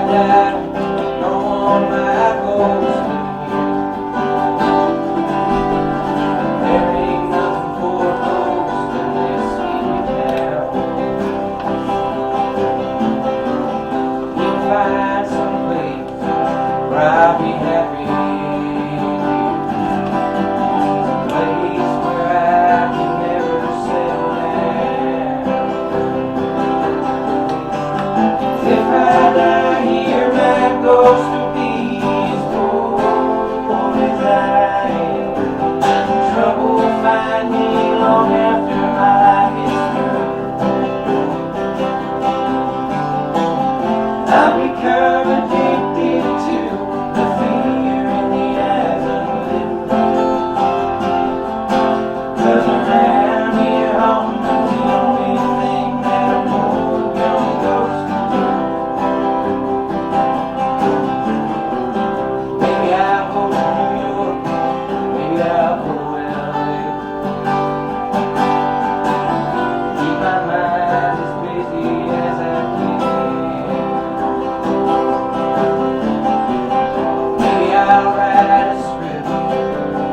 die, no one might goes to there ain't nothing for folks in this sleepy town. You find some place where I'll be happy. Place where I can never settle down. If I die here, my ghost will be as cold as I am. Trouble will find me long after my life is through. I'll become addicted to the fear in the eyes of the living. 'Cause around here, home's the only thing that a poor young ghost can do. Maybe I'll go to New York, maybe I'll go to LA. Keep my mind as busy as I can. Maybe I'll write a script,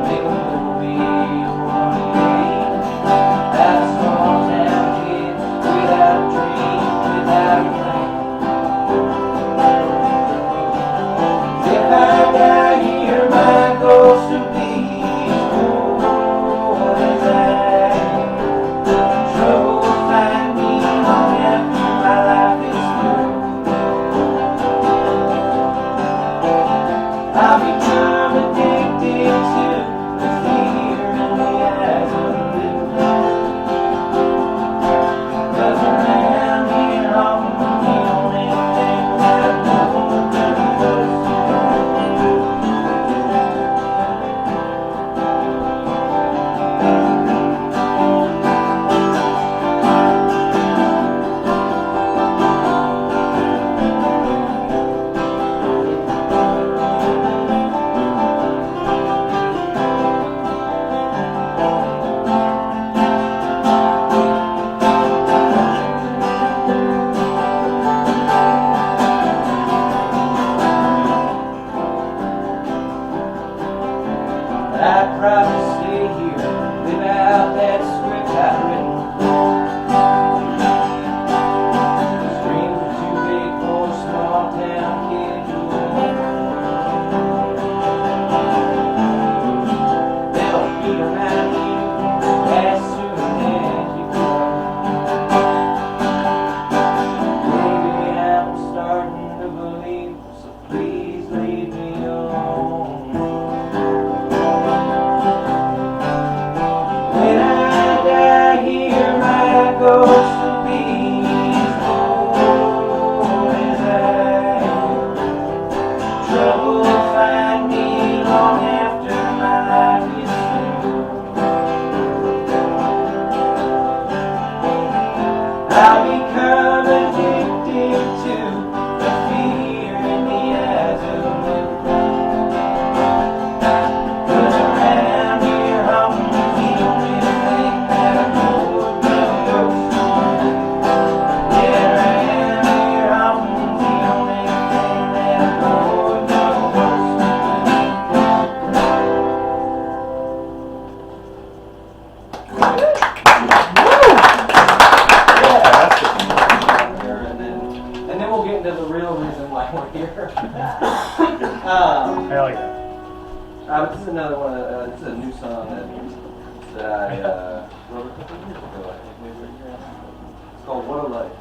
make a movie one day. That small town kid without a dream, without a plan. If I die here, my ghost will be as cold as I am. Trouble will find me long after my life is through. I'll become addicted to the fear in the eyes of the living. 'Cause around here, home's the only thing that a poor young ghost can do. I'd probably stay here, live out that script I've written. These dreams are too big for a small town kid to own. They'll be around you as soon as you go. Maybe I'm starting to believe, so please leave me alone. When I die here, my ghost will be as cold as I am. Trouble will find me long after my life is through. I'll become addicted to the fear in the eyes of the living. 'Cause around here, home's the only thing that a poor young ghost can do. Yeah, around here, home's the only thing that a poor young ghost can and then we'll get into the real reason why we're here. Hell yeah. This is another one. This is a new song that I wrote a couple of years ago. I think maybe a year. It's called "What a Life."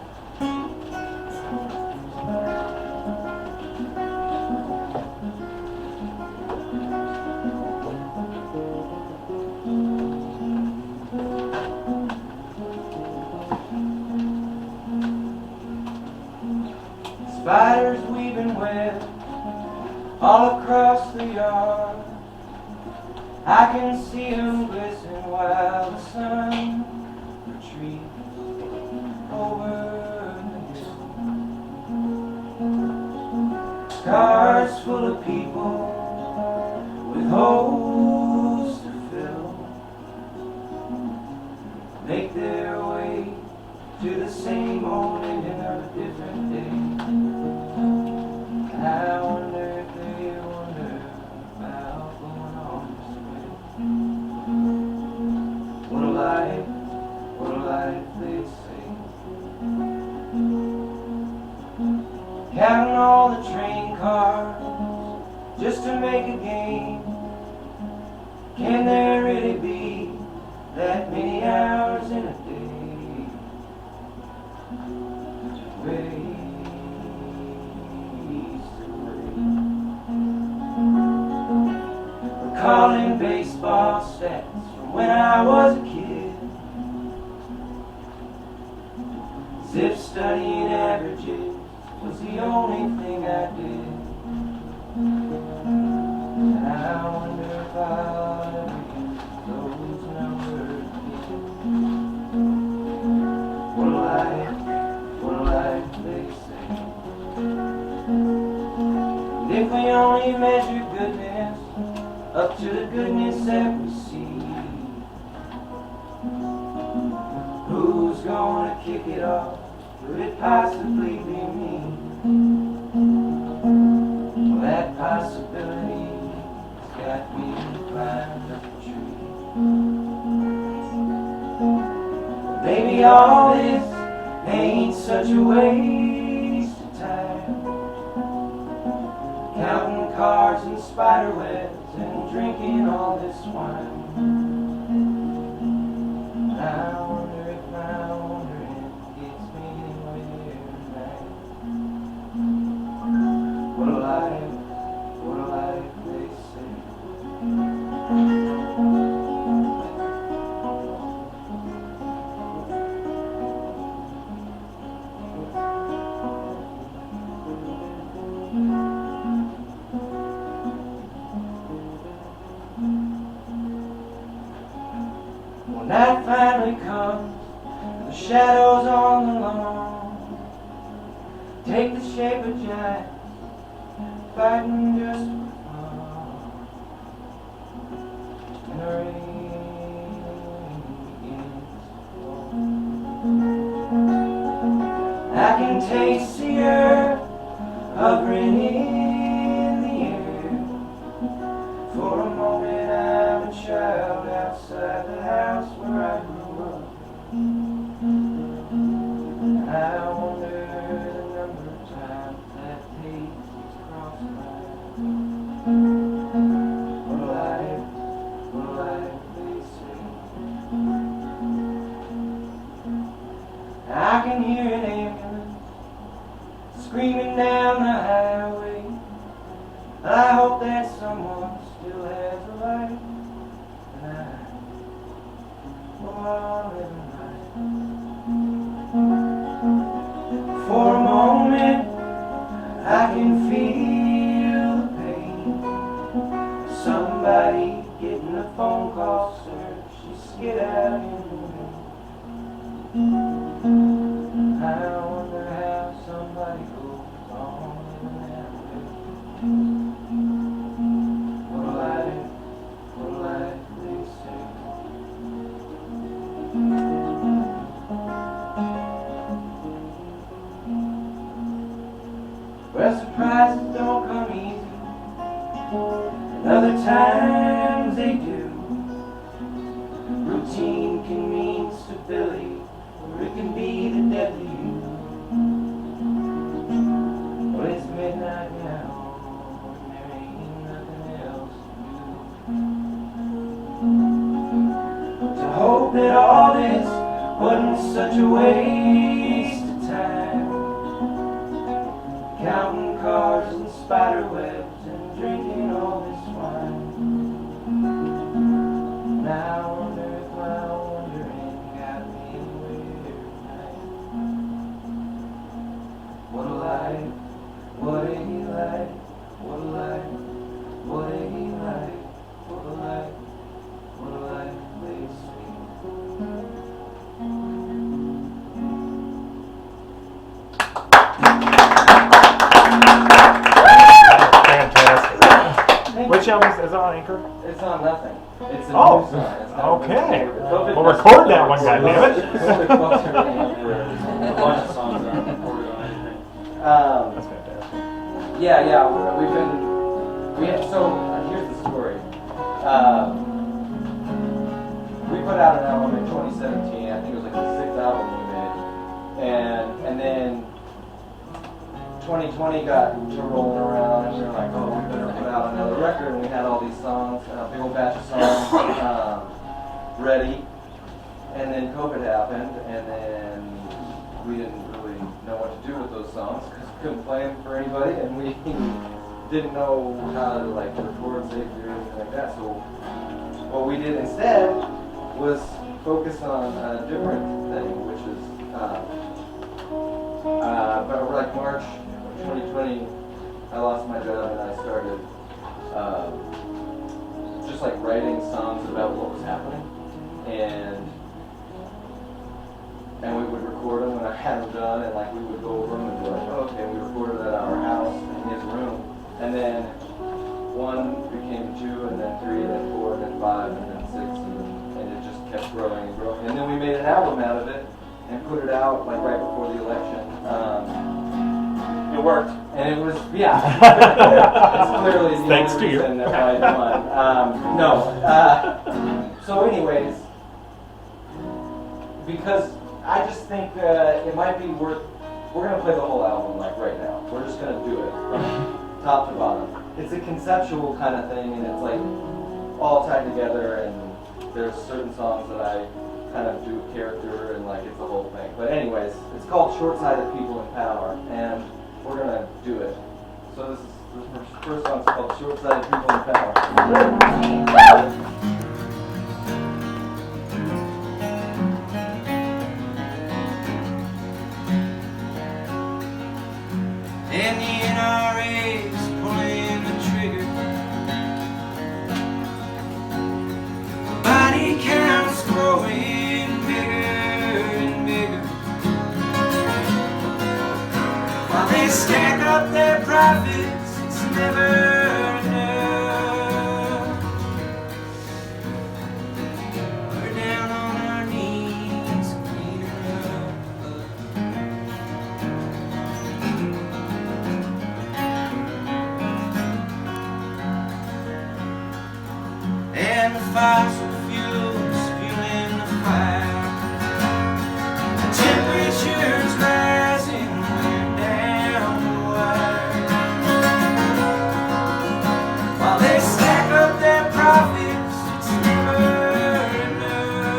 Spiders weaving web all across the yard. I can see them glisten while the sun retreats over the hill. Cars full of people with holes to fill make their way to the same old ending of a different day. life, they say. Counting all the train cars just to make a game. Can there really be that many hours in a day? Recalling baseball stats from when I was a kid, as if studying averages was the only thing I did. And I wonder if I'll ever use those numbers again. What a life, they say. And if we only measure goodness up to the goodness that we see, who's gonna kick it off? Could it possibly be me? Well, that possibility's got me climbed up the tree. Maybe all this ain't such a waste of time, counting cars and spider webs and drinking all this wine. I wonder if my wondering gets me anywhere tonight. What a life, they say. When night finally comes, and the shadows on the lawn take the shape of giants fighting just for fun, and the rain begins to fall. I can taste the earth hovering in the air. For a moment I'm a child outside the house where I grew up. I wonder the number of times that hate has crossed my mind. What a life, they say. I can hear an ambulance screaming down the highway. I hope that someone still has a light tonight. Oh, living life. For a moment, I can feel the pain. Somebody getting a phone call, sir. She's skid out in the rain. I wonder how somebody goes on living that way. What a life, they say. Well, surprises don't come easy, and other times they do. Routine can mean stability, or it can be the death of you. Well, it's midnight now, and there ain't nothing else to do. To hope that all this wasn't such a waste of time, counting cars and spider webs and drinking all this wine. And I wonder if my wondering got me anywhere tonight. What a life, what a life, what a life, what a life, what a life, what a life, they say. Which album is it on Anchor? It's on nothing. It's a Oh, new song. It's not okay. really- We'll record that one, goddammit. A bunch of songs aren't recorded on anything. That's fantastic. Yeah. So here's the story. We put out an album in 2017. I think it was like the 6th album we made, and then 2020 got to rolling around, and we were like, oh, we better put out another record. And we had all these songs, a big old batch of songs ready. And then COVID happened, and then we didn't really know what to do with those songs because we couldn't play them for anybody, and we didn't know how to like record safely or anything like that. So what we did instead was focus on a different thing, which is but like March 2020, I lost my job and I started just like writing songs about what was happening, and we would record them when I had them done, and like we would go over them and be like, oh, okay, we recorded that at our house in his room, and then 1 became 2, and then 3, and then 4, and then 5, and then 6, and it just kept growing and growing, and then we made an album out of it and put it out like right before the election. It worked. And it was, yeah, it's clearly the Thanks only to you. reason that I won. So anyways, because I just think it might be worth, we're going to play the whole album like right now. We're just going to do it from top to bottom. It's a conceptual kind of thing, and it's like all tied together, and there's certain songs that I kind of do character, and like it's the whole thing. But anyways, it's called Short-Sighted People in Power, and we're going to do it. So this first song's called Short-Sighted People in Power. And the NRA's pulling the trigger. Body count's growing bigger and bigger, while they stack up their profits. It's never enough. We're down on our knees cleaning up. And the fossil fuels fueling the fire. The temperature's rising, we're down the wire. While they stack up their profits, it's never enough.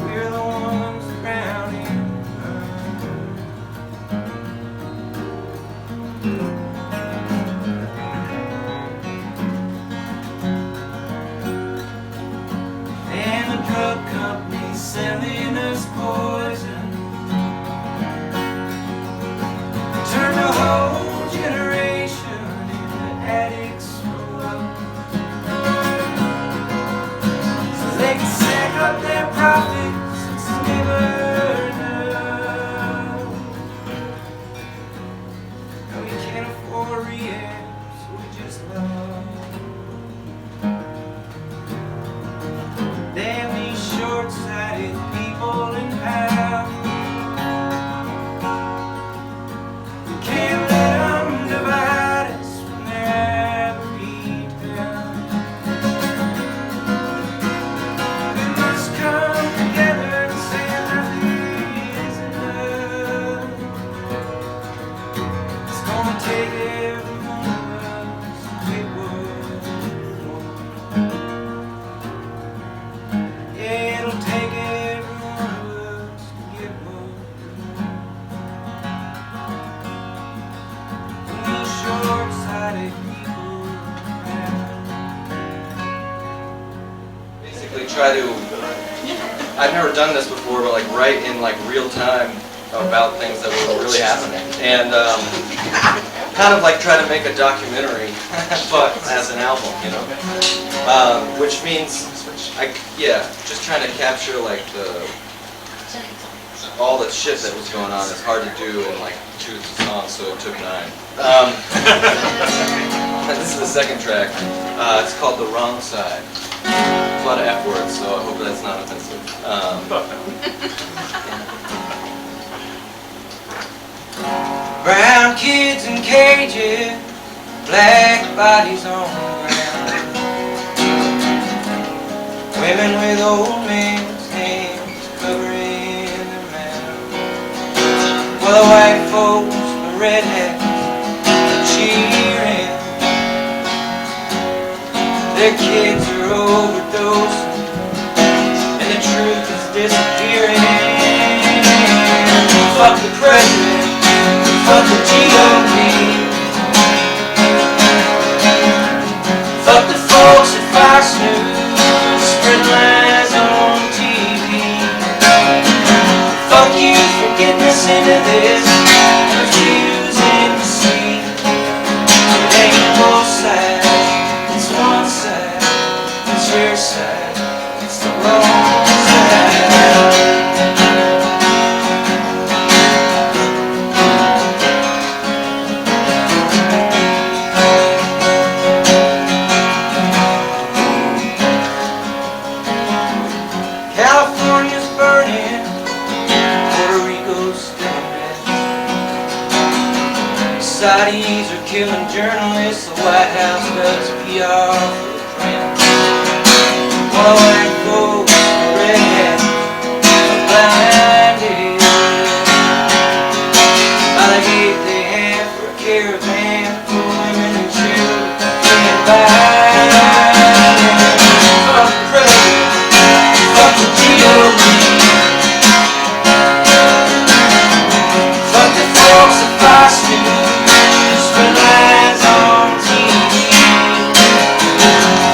We're the ones drowning. And the drug companies selling us poison. They turned a whole generation into addicts for love, so they can sack up their profits. It's never enough. And we can't afford rehab, so we just love. Damn these short-sighted people in power. We can't let them divide us when they're beat down. We must come together and say nothing is enough. It's gonna take every one of us to get what we want. Yeah, it'll take every one of us to get what we want. And these short-sighted people Basically try to, I've never done this before, but like write in like real time about things that were really happening. And kind of like try to make a documentary, but as an album, you know? Which means, just trying to capture like all the shit that was going on is hard to do in like 2 songs, so it took 9. This is the second track. It's called The Wrong Side. There's a lot of F words, so I hope that's not offensive. brown kids in cages, black bodies on the ground. old man's hands covering their mouth. Well, the white folks, the red hats, are cheering. Their kids are overdosing, and the truth is disappearing. Fuck the president, fuck the GOP. Fuck the folks at Fox News, spread lies on TV. Fuck you for getting us into this, refusing to see. It ain't both sides, it's one side, it's your side, it's the wrong side. California's burning, Puerto Rico's still a mess. Saudis are killing journalists, the White House does PR for the print. While white folks are red hats are blinded by the hate they have for a caravan for women and children can't buy. Fuck the president, fuck the GOP. Fuck the folks at Fox News, spread lies on TV.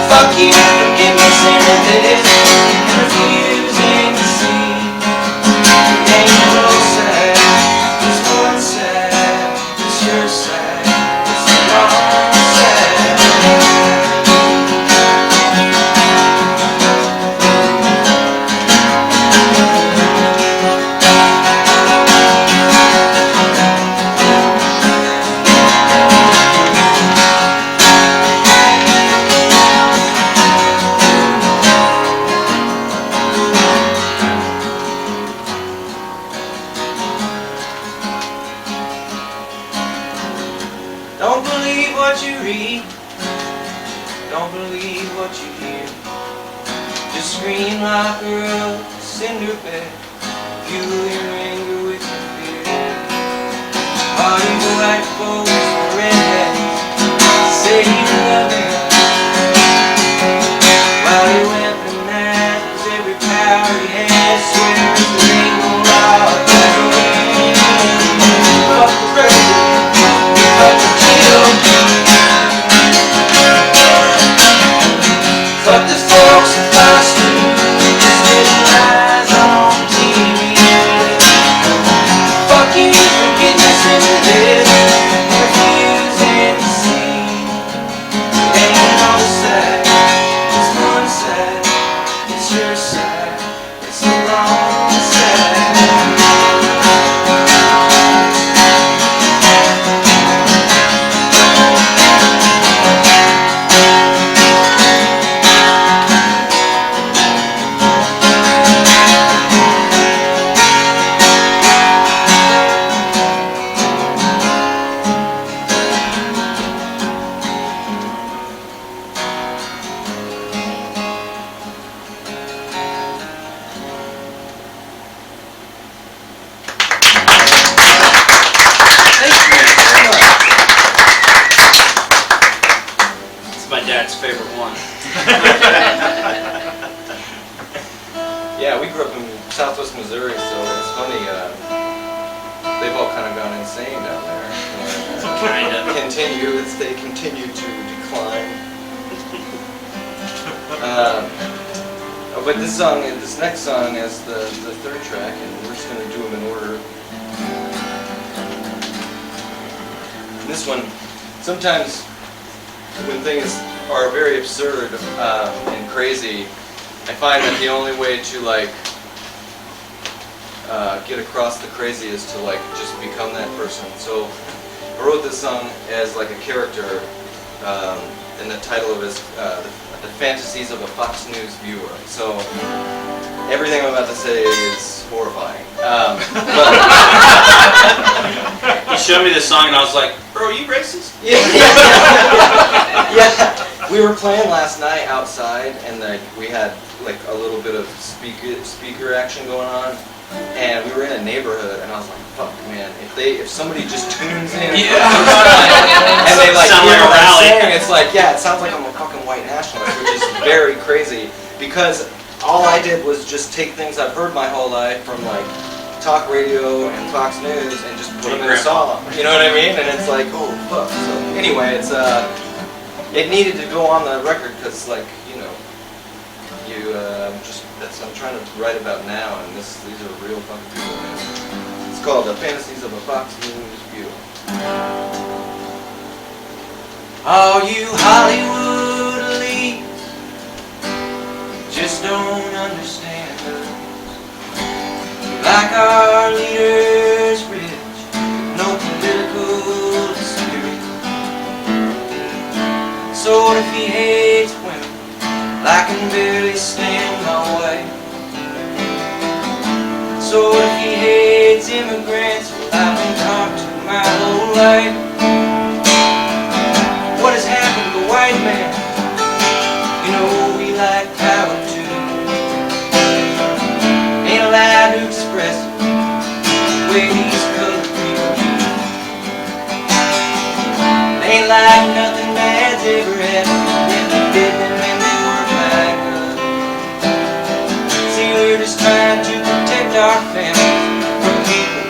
Fuck you for getting us into this and refusing to see. It ain't both sides, it's one side, it's your side, it's the wrong side. Don't believe what you read, don't believe what you hear. Just scream, lock her up, send her back, fuel your anger with your fear. All you white folks and red hats say you love him, while he weaponizes every power he has, swears there ain't no law that will win. Fuck the president, fuck the GOP. Fuck the folks at Fox News, spreading lies on TV. Fuck you for getting us into this, refusing to see. It ain't on the side, it's one side, it's your side, it's the wrong side. It's my dad's favorite one. Yeah, we grew up in Southwest Missouri, so it's funny. They've all kind of gone insane down there. Kinda. They continue to decline. But this next song is the third track, and we're just going to do them in order. This one, sometimes when things are very absurd and crazy, I find that the only way to get across the crazy is to just become that person. So I wrote this song as a character, and the title of it is The Fantasies of a Fox News Viewer. So everything I'm about to say is horrifying. You showed me this song and I was like, bro, are you racist? Yeah. We were playing last night outside, and like we had like a little bit of speaker action going on, and we were in a neighborhood, and I was like, "Fuck, man! If somebody just tunes in, and they like Sound hear like a what I'm rally. saying, it's like, yeah, it sounds like I'm a fucking white nationalist, which is very crazy because all I did was just take things I've heard my whole life from like talk radio and Fox News and just put them in a song. You know what I mean? And it's like, oh fuck. So anyway, it's it needed to go on the record because like I'm trying to write about now, and these are real fucking people, man. It's called The Fantasies of a Fox News View. All you Hollywood elites just don't understand us. Like our leaders rich, no political experience. So what if he hates women? I can barely stand my way. So if he hates immigrants, well, I've been taught to my whole life. What has happened to white men? You know we like power too. Ain't allowed to express it the way these colored people do. Ain't like nothing bad's ever happened. Never did them and they weren't like us. See, we're just trying to protect our families from people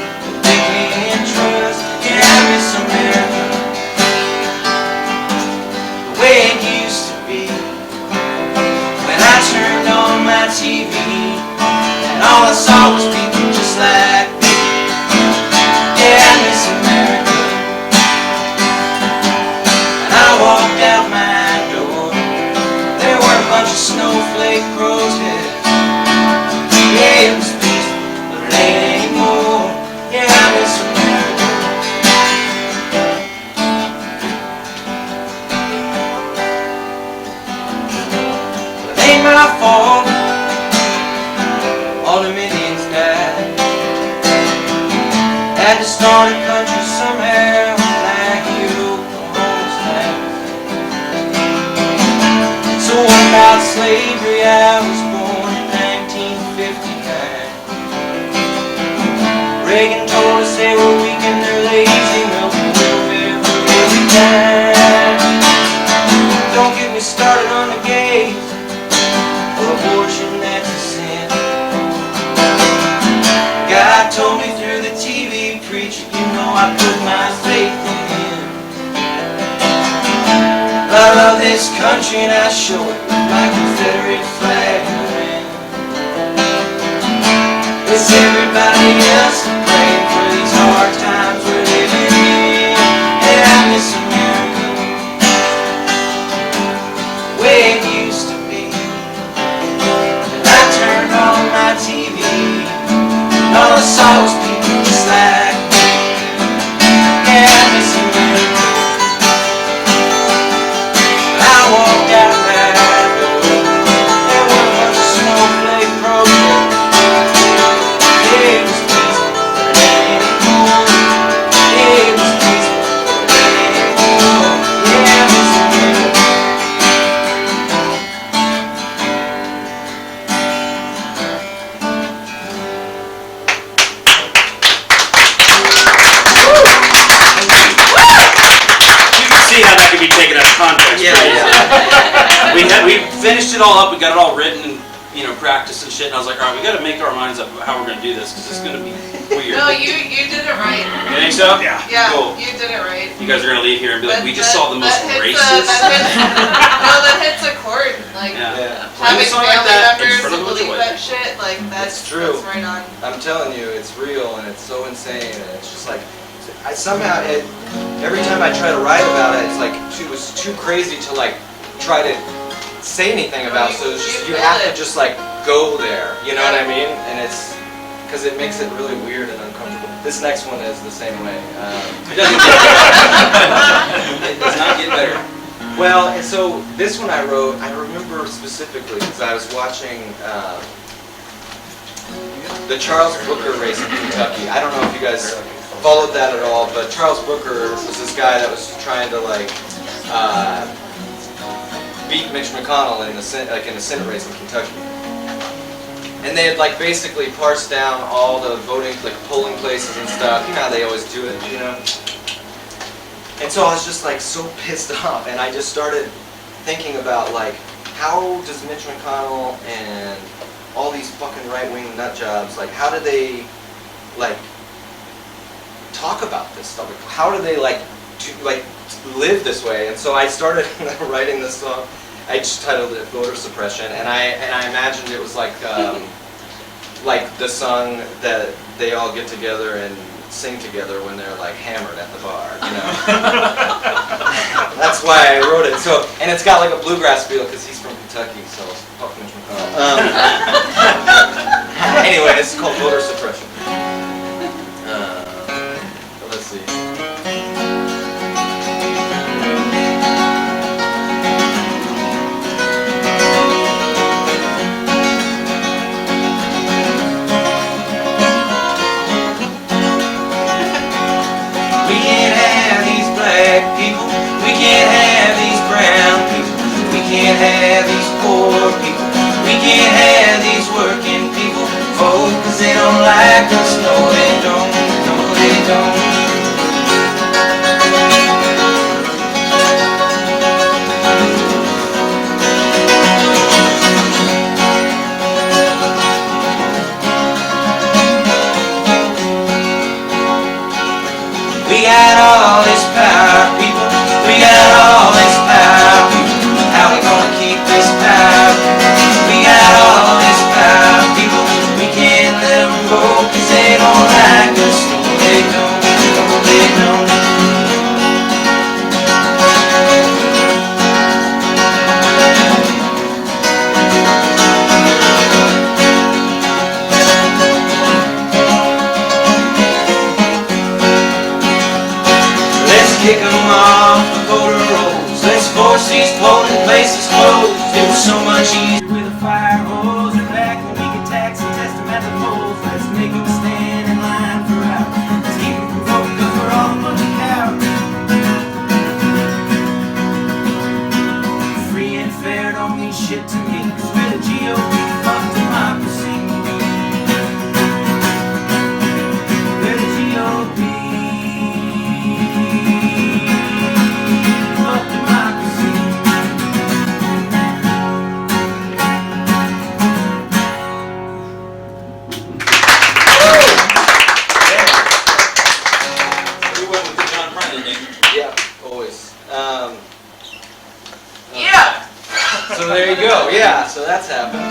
that they can't trust. Yeah, I miss America the way it used to be. When I turned on my TV and all I saw was people just like me. Yeah, I miss America. And I walked out my door, there were a bunch of snowflake protests. Yeah, it was peaceful, but it ain't anymore. Yeah, I miss America. But it ain't my fault all the Indians died. Had to start a country somehow, like you, so what about slavery? I was born in 1959. Reagan told us they were weak and they're lazy, well, we will live every time. Don't get me started on the gays or abortion, that's a sin. God told me through the TV preacher, you know I put my faith in him. I love this country and I show it with my Confederate flag in the wind. It's everybody else praying for these hard times we're living in. Yeah, I miss America the way it used to be. And I turned on my TV and all I saw was people just like me. Yeah, I miss America. I walked out my door, there were a bunch of snowflake protests. Yeah, it was peaceful, but it ain't anymore. Yeah, it was peaceful, but it ain't anymore. Yeah, I miss America. You can see how that could be taken out of context. Yeah, right? yeah. We finished it all up. We got it all written, practiced and shit. And I was like, all right, we got to make our minds up how we're gonna do this because it's gonna be weird. No, you did it right. You think so? Yeah, Cool. you did it right. You guys are gonna leave here and be like, we just saw the most that hits, racist. that hits a chord. Like Yeah. having Playing a song like family that in members front who of a bunch of believe white that shit. Like that's true. That's right on. I'm telling you, it's real and it's so insane, and it's just like, every time I try to write about it, it's like it was too crazy to like try to say anything about it, so it's just, you have to just like go there, you know what I mean? And it's, because it makes it really weird and uncomfortable. This next one is the same way. It doesn't get better. It does not get better. Well, and so this one I wrote, I remember specifically because I was watching the Charles Booker race in Kentucky. I don't know if you guys followed that at all, but Charles Booker was this guy that was trying to like beat Mitch McConnell in the Senate race in Kentucky. And they had like basically parsed down all the voting, like polling places and stuff. You know how they always do it, you know? And so I was just like so pissed off, and I just started thinking about like, how does Mitch McConnell and all these fucking right-wing nut jobs, like how do they like talk about this stuff? Like, how do they like live this way? And so I started writing this song. I just titled it "Voter Suppression," and I imagined it was like the song that they all get together and sing together when they're like hammered at the bar, you know. That's why I wrote it. So, and it's got like a bluegrass feel because he's from Kentucky, so fuck Mitch McConnell. Anyway, it's called Voter Suppression. Let's see. We can't have these black people. We can't have these brown people. We can't have these poor people. We can't have these working people. Oh, 'cause they don't like us. No, they don't. No, they don't. We got all this power, people. We got all this power, people. How we gonna keep this power? We got all this power, people. We can't let them go 'cause they don't like us. No, they don't. No, they don't. Kick them off the voter rolls. Let's force these polling places closed. It was so much easier with a fire hose. And back when we could tax and test them at the polls. Let's make them stand in line for hours. Let's keep them from voting 'cause we're all a bunch of cowards. Free and fair don't mean shit to me. 'Cause we're the GOP, fuck democracy. We're the GOP. So there you go. Yeah, so that's happened.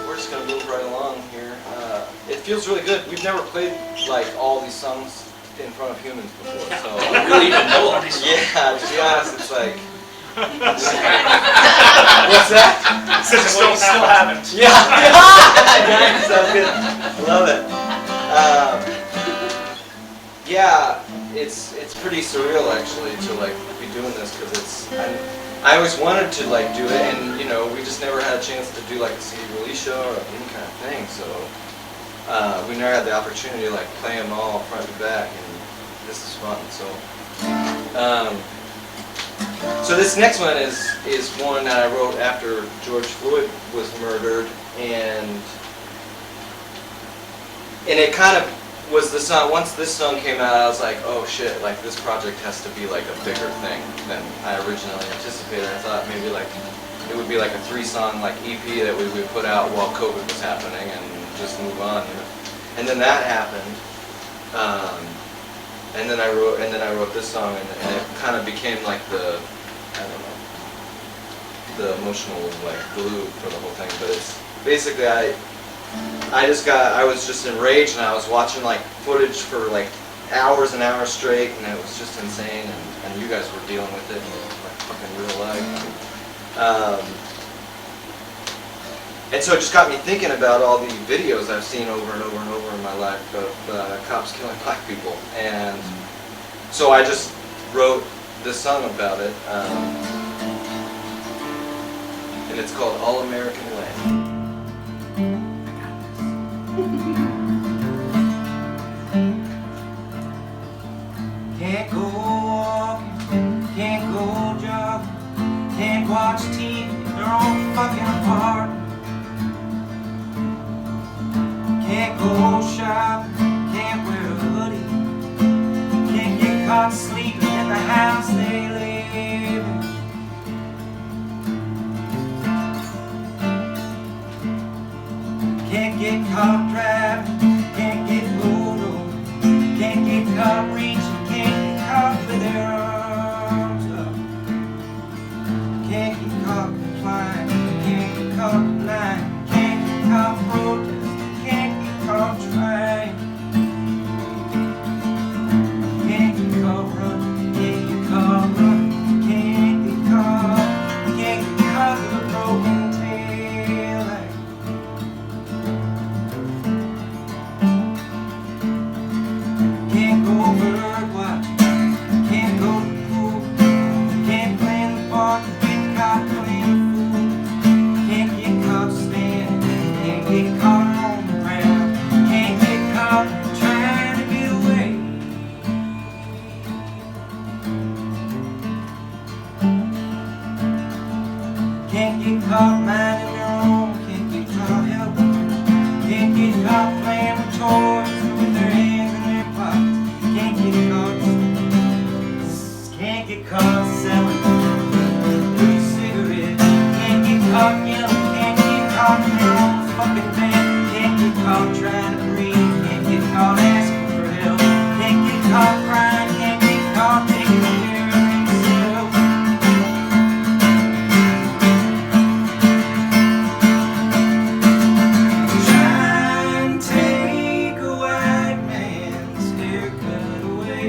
We're just gonna move right along here. It feels really good. We've never played like all these songs in front of humans before, so I really even know all these songs. yeah. To be honest, it's like. What's that? Since it still happens. Yeah. Nice. Sounds good. Love it. Yeah, it's pretty surreal actually to like be doing this because I always wanted to like do it, and you know we just never had a chance to do like a CD release show or any kind of thing. So we never had the opportunity to like play them all front to back, and this is fun. So this next one is one that I wrote after George Floyd was murdered, and it kind of was the song. Once this song came out, I was like, oh shit, like this project has to be like a bigger thing than I originally anticipated. I thought maybe like it would be like a 3-song like EP that we would put out while COVID was happening and just move on. You know? And then that happened, and then I wrote this song, and it kind of became like the, I don't know, the emotional like glue for the whole thing. But it's basically I was just enraged, and I was watching like footage for like hours and hours straight, and it was just insane, and you guys were dealing with it in like fucking real life. And so it just got me thinking about all the videos I've seen over and over and over in my life of cops killing black people, and so I just wrote this song about it, and it's called All American Way. Can't go walking, can't go jogging, Can't watch TV in their own fucking apartment. Can't go shopping, can't wear a hoodie. Can't get caught sleeping in the house they live in. Can't get caught driving, can't get pulled over. Can't get caught reaching, can't get caught with their arms up. Can't get caught complying, can't get caught denying. Can't get caught protesting, can't get caught trying. Can't get caught running, can't get caught running. Can't get caught with a broken tail light. Can't go bird watching, can't go to the pool. Can't play in the park, get caught playing a fool. Can't get caught standing, can't get caught on the ground. Can't get caught trying to get away. Can't get caught minding their own, can't get caught helping. Can't get caught playing with toys with their hands in their pockets. Can't get caught selling loose cigarettes. Can't get caught yelling, can't get caught in their own fucking bed. Can't get caught trying to breathe, can't get caught asking for help. Can't get caught crying, can't get caught taking care of themselves. Try and take a white man's haircut away.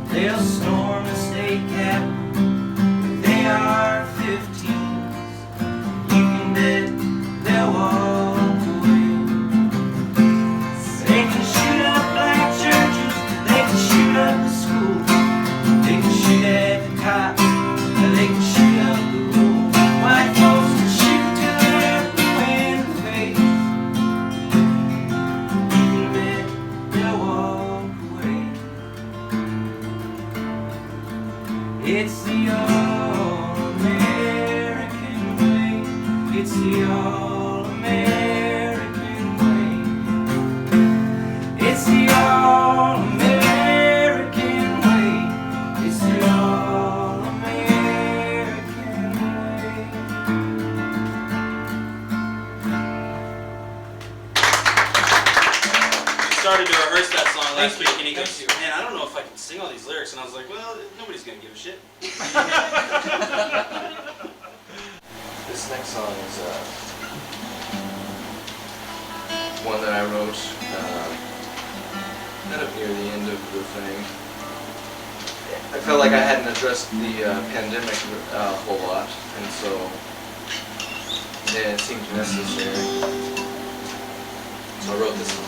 They'll storm the state capitol if they are 15s. You can bet they'll walk away. They can shoot up black churches, they can shoot up the school, they can shoot at the cops, they can shoot up the road. White folks can shoot till they're blue in the face. You can bet they'll walk away. It's the all-American way. It's the all-American way. It's the all-American way. It's the all-American way. We started to rehearse that song last week, and he goes, "Man, I don't know if I can sing all these lyrics." And I was like, "Well, nobody's gonna give a shit." This next song is one that I wrote kind of near the end of the thing. I felt like I hadn't addressed the pandemic a whole lot, and so it seemed necessary. So I wrote this song.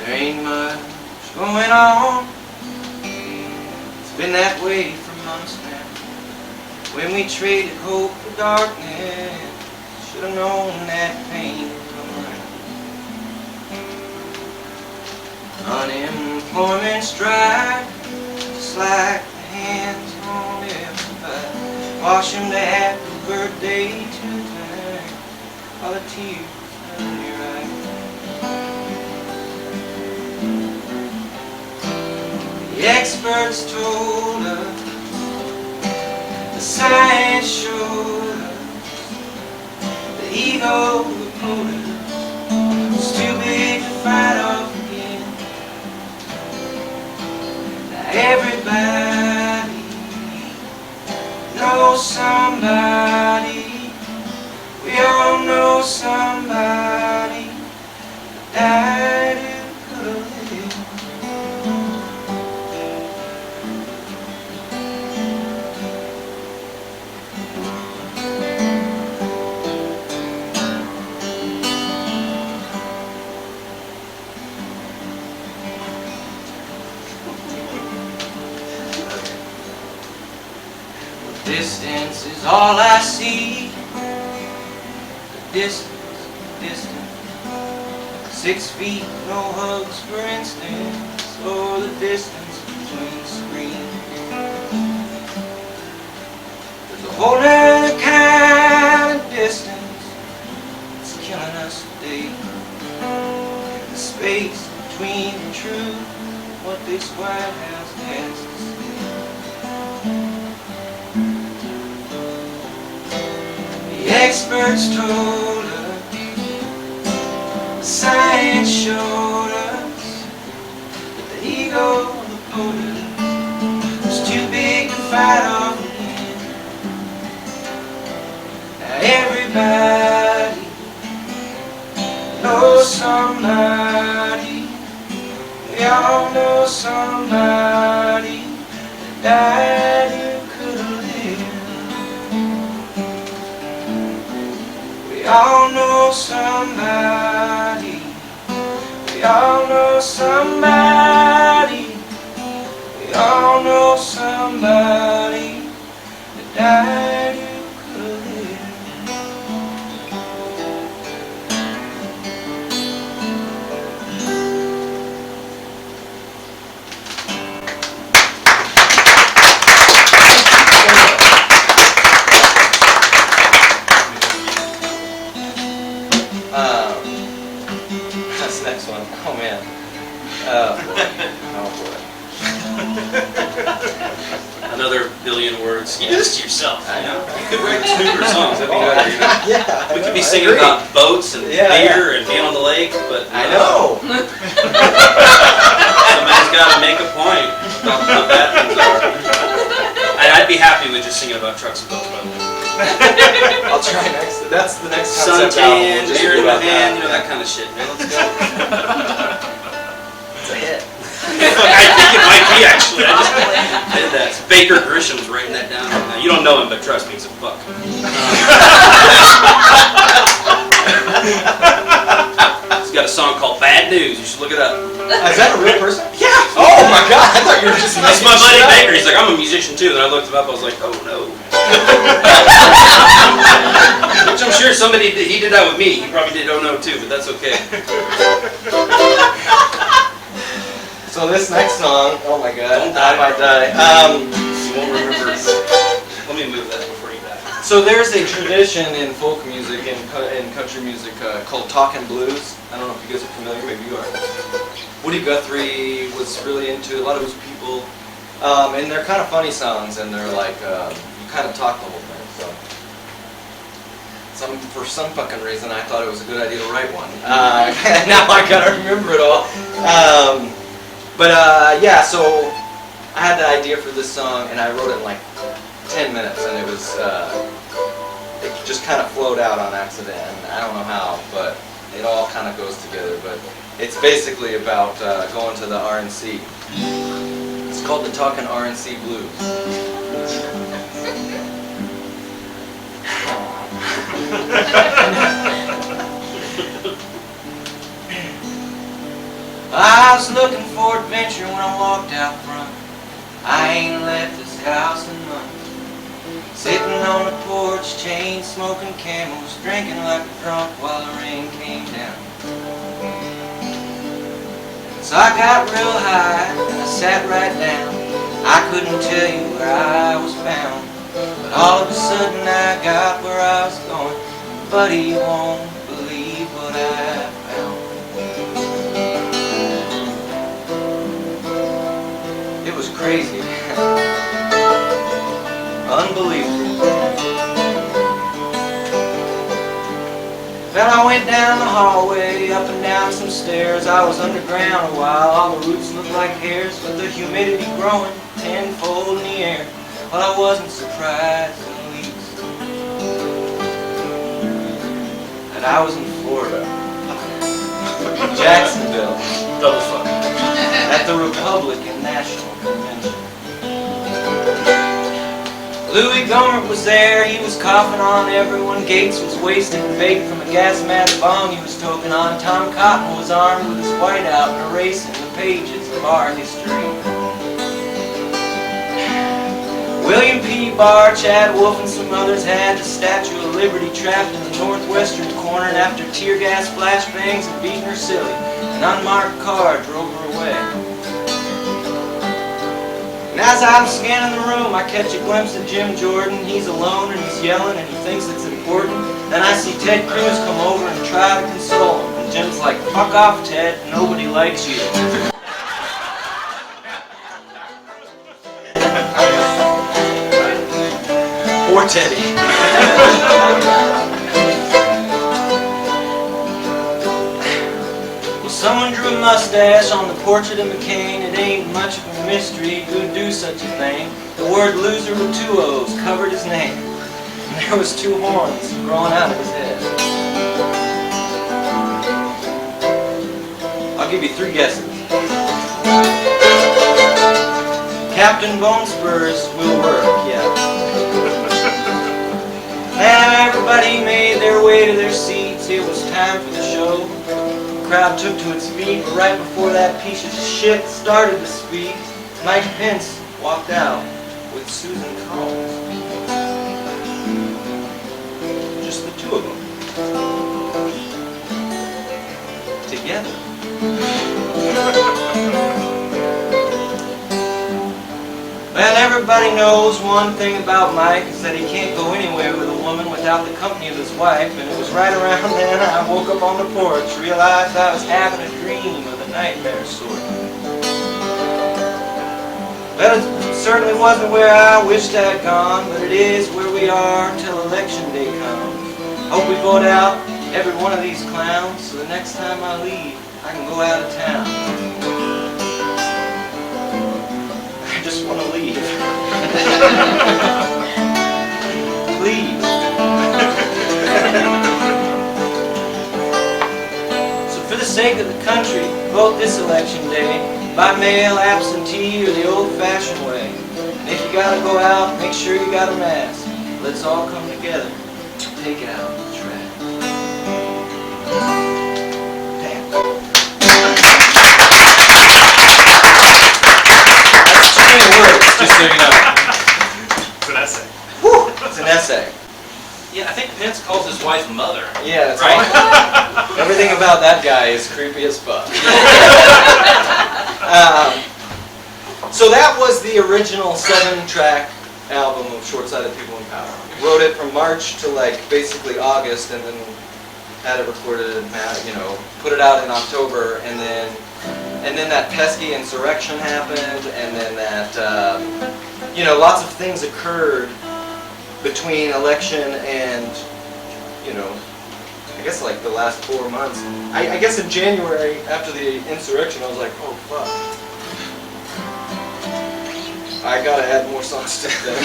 There ain't much going on. It's been that way for months now. When we traded hope for darkness, should have known that pain would come around. Unemployment's dry, just like the hands on everybody. Wash them to happy birthday tonight, all the tears in your eyes. The experts told us, the science showed us, the ego opponent was too big to fight off again. Now everybody knows somebody, we all know somebody that died who could have lived. Distance is all I see. The distance. 6 feet, no hugs for instance, or the distance between screens. There's a whole other kind of distance that's killing us today. The space between the truth, what this White House has to say. The experts told us, the science showed us, that the ego of the POTUS was too big to fight off again. Now everybody knows somebody. We all know somebody that died who could have lived. We all know somebody. We all know somebody. We all know somebody that died who could have lived. That's the next one. Oh man. Oh boy. Another billion words. You Yeah. do this to yourself. I know. You could write 2 more songs. That'd be better. You know? Yeah. I We could know, be I singing agree. about boats and Yeah, beer and being on the lake, but I know. somebody's got to make a point about how bad things are. And I'd be happy with just singing about trucks and boats, by the way. I'll try next. That's the next concept album. Suntan, We'll just beer do in my about hand, that. you know, that kind of shit, man. Let's go. It's a hit. I think it might be, actually. I just did that. Baker Grisham's writing that down right now. You don't know him, but trust me, he's a fuck. He's got a song called Bad News. You should look it up. Is that a real person? Yeah. Oh my god, I thought you were just That's making my buddy shit up. Baker. He's like, I'm a musician too. And I looked him up. I was like, oh no. Which I'm sure somebody did. He did that with me. He probably did oh no too, but that's okay. So this next song, oh my god, Don't die. I might die. You won't remember. Let me move that before you die. So there's a tradition in folk music and in country music called talking blues. I don't know if you guys are familiar, maybe you are. Woody Guthrie was really into a lot of those people, and they're kind of funny songs, and they're like you kind of talk the whole thing. So for some fucking reason, I thought it was a good idea to write one. Now I gotta remember it all. Yeah, so I had the idea for this song, and I wrote it in like 10 minutes, and it was it just kind of flowed out on accident, and I don't know how, but it all kind of goes together. But it's basically about going to the RNC. It's called the Talkin' RNC Blues. I was looking for adventure when I walked out front. I ain't left this house in months. Sitting on the porch, chain smoking camels, drinking like a drunk while the rain came down. So I got real high and I sat right down. I couldn't tell you where I was bound, but all of a sudden I got where I was going. Buddy, you won't believe what I found. It was crazy, man. Unbelievable. Well, I went down the hallway, up and down some stairs. I was underground a while, all the roots looked like hairs, with the humidity growing tenfold in the air. Well, I wasn't surprised in the least that I was in Florida, in Jacksonville, Double fuck. at the Republican National Convention. Louis Gohmert was there, he was coughing on everyone. Gates was wasted and baked from a gas-mask bong he was toking on. Tom Cotton was armed with his whiteout and erasing the pages of our history. William P. Barr, Chad Wolf, and some others had the Statue of Liberty trapped in the northwestern corner, and after tear gas flashbangs and beating her silly, an unmarked car drove her away. And as I'm scanning the room, I catch a glimpse of Jim Jordan. He's alone and he's yelling and he thinks it's important. Then I see Ted Cruz come over and try to console him. And Jim's like, "Fuck off, Ted, nobody likes you." Poor Teddy. Well, someone drew a mustache on the portrait of McCain. It ain't much of a mystery who'd do such a thing. The word loser with 2 O's covered his name. And there was 2 horns growing out of his head. I'll give you 3 guesses. Captain Bone Spurs will work, yeah. Now everybody made their way to their seats. It was time for the show. The crowd took to its feet, but right before that piece of shit started to speak, Mike Pence walked out with Susan Collins. Just the 2 of them. Together. Well, everybody knows one thing about Mike is that he can't go anywhere with a woman without the company of his wife, and it was right around then I woke up on the porch, realized I was having a dream of a nightmare sort. Well, it certainly wasn't where I wished I'd gone, but it is where we are till election day comes. Hope we vote out every one of these clowns, so the next time I leave, I can go out of town. I just want to leave. Please. So for the sake of the country, vote this election day, by mail, absentee, or the old-fashioned way. And if you gotta go out, make sure you got a mask. Let's all come together, take out the trash. Damn. That's too many words, just so you know. It's an essay. Whew, it's an essay. Yeah, I think Pence calls his wife mother. Yeah, it's Right? all, everything about that guy is creepy as fuck. So that was the original 7-track album of Short-Sighted People in Power. Wrote it from March to like basically August, and then had it recorded, you know, put it out in October, and then that pesky insurrection happened, and then that you know, lots of things occurred between election and, you know, I guess like the last 4 months. I guess in January, after the insurrection, I was like, oh fuck. I gotta add more songs to them.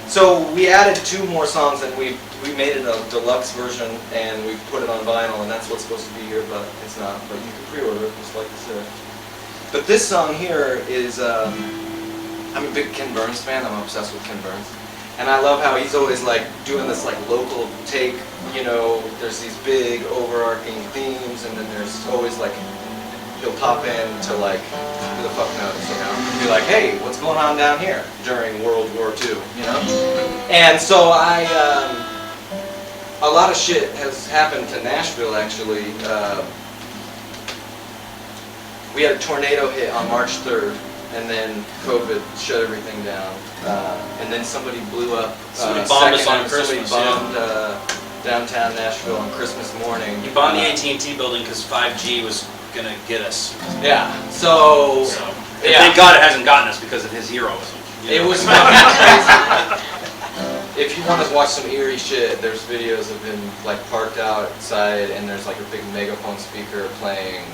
So we added 2 more songs, and we made it a deluxe version, and we put it on vinyl, and that's what's supposed to be here, but it's not. But you can pre-order it, just like I said. But this song here is, I'm a big Ken Burns fan. I'm obsessed with Ken Burns. And I love how he's always like doing this like local take, you know, there's these big overarching themes, and then there's always like, he'll pop in to like, who the fuck knows, you know, be like, hey, what's going on down here during World War II, you know? And so a lot of shit has happened to Nashville actually. We had a tornado hit on March 3rd. And then COVID shut everything down. And then somebody blew up. Somebody bombed us on Christmas. Somebody bombed downtown Nashville on Christmas morning. He bombed the AT&T building because 5G was gonna get us. Yeah. So yeah. Thank God it hasn't gotten us because of his heroism. It was fucking crazy. If you want to watch some eerie shit, there's videos of him like parked outside, and there's like a big megaphone speaker playing.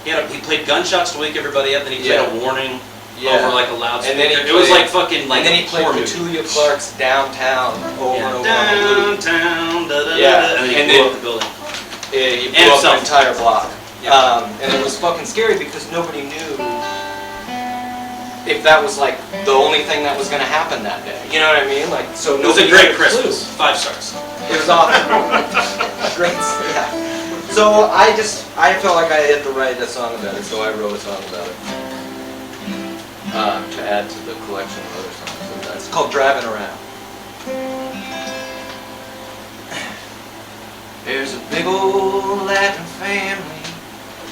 He played Gunshots to wake everybody up, then he played a warning over like a loudspeaker. And then it was like fucking like. And then he played Petulia Clark's Downtown over and over on the loop. Downtown, Yeah, and then he blew up the building. He blew up the entire block. Yeah. And it was fucking scary because nobody knew if that was like the only thing that was going to happen that day. You know what I mean? Like, so it was a great Christmas. 5 stars. It was awesome. Great, yeah. So I felt like I had to write a song about it, so I wrote a song about it. To add to the collection of other songs. And it's called Driving Around. There's a big old Latin family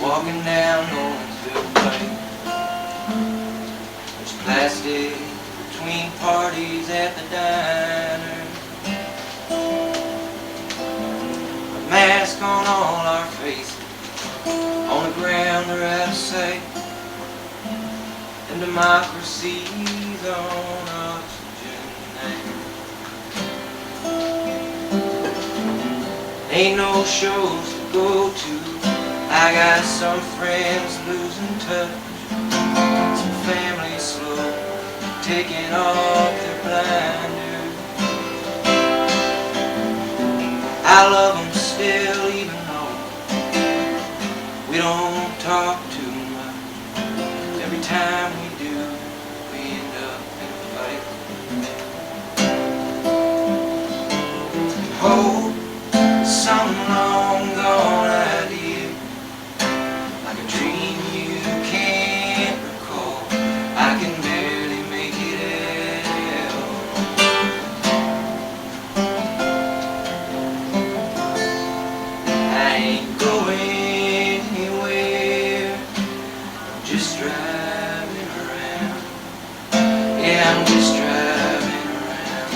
walking down Nolensville Way. There's plastic between parties at the diner. A mask on all our faces. On the ground they're out of sight. And democracy's on oxygen now. Ain't no shows to go to. I got some friends losing touch. Some families slow, taking off their blinders. I love them still, even though we don't talk too much. Every time we do, we end up in a fight. Hope some long gone idea, like a dream you can't recall. I can barely make it out. I ain't going anywhere, I'm just driving around. Yeah, I'm just driving around.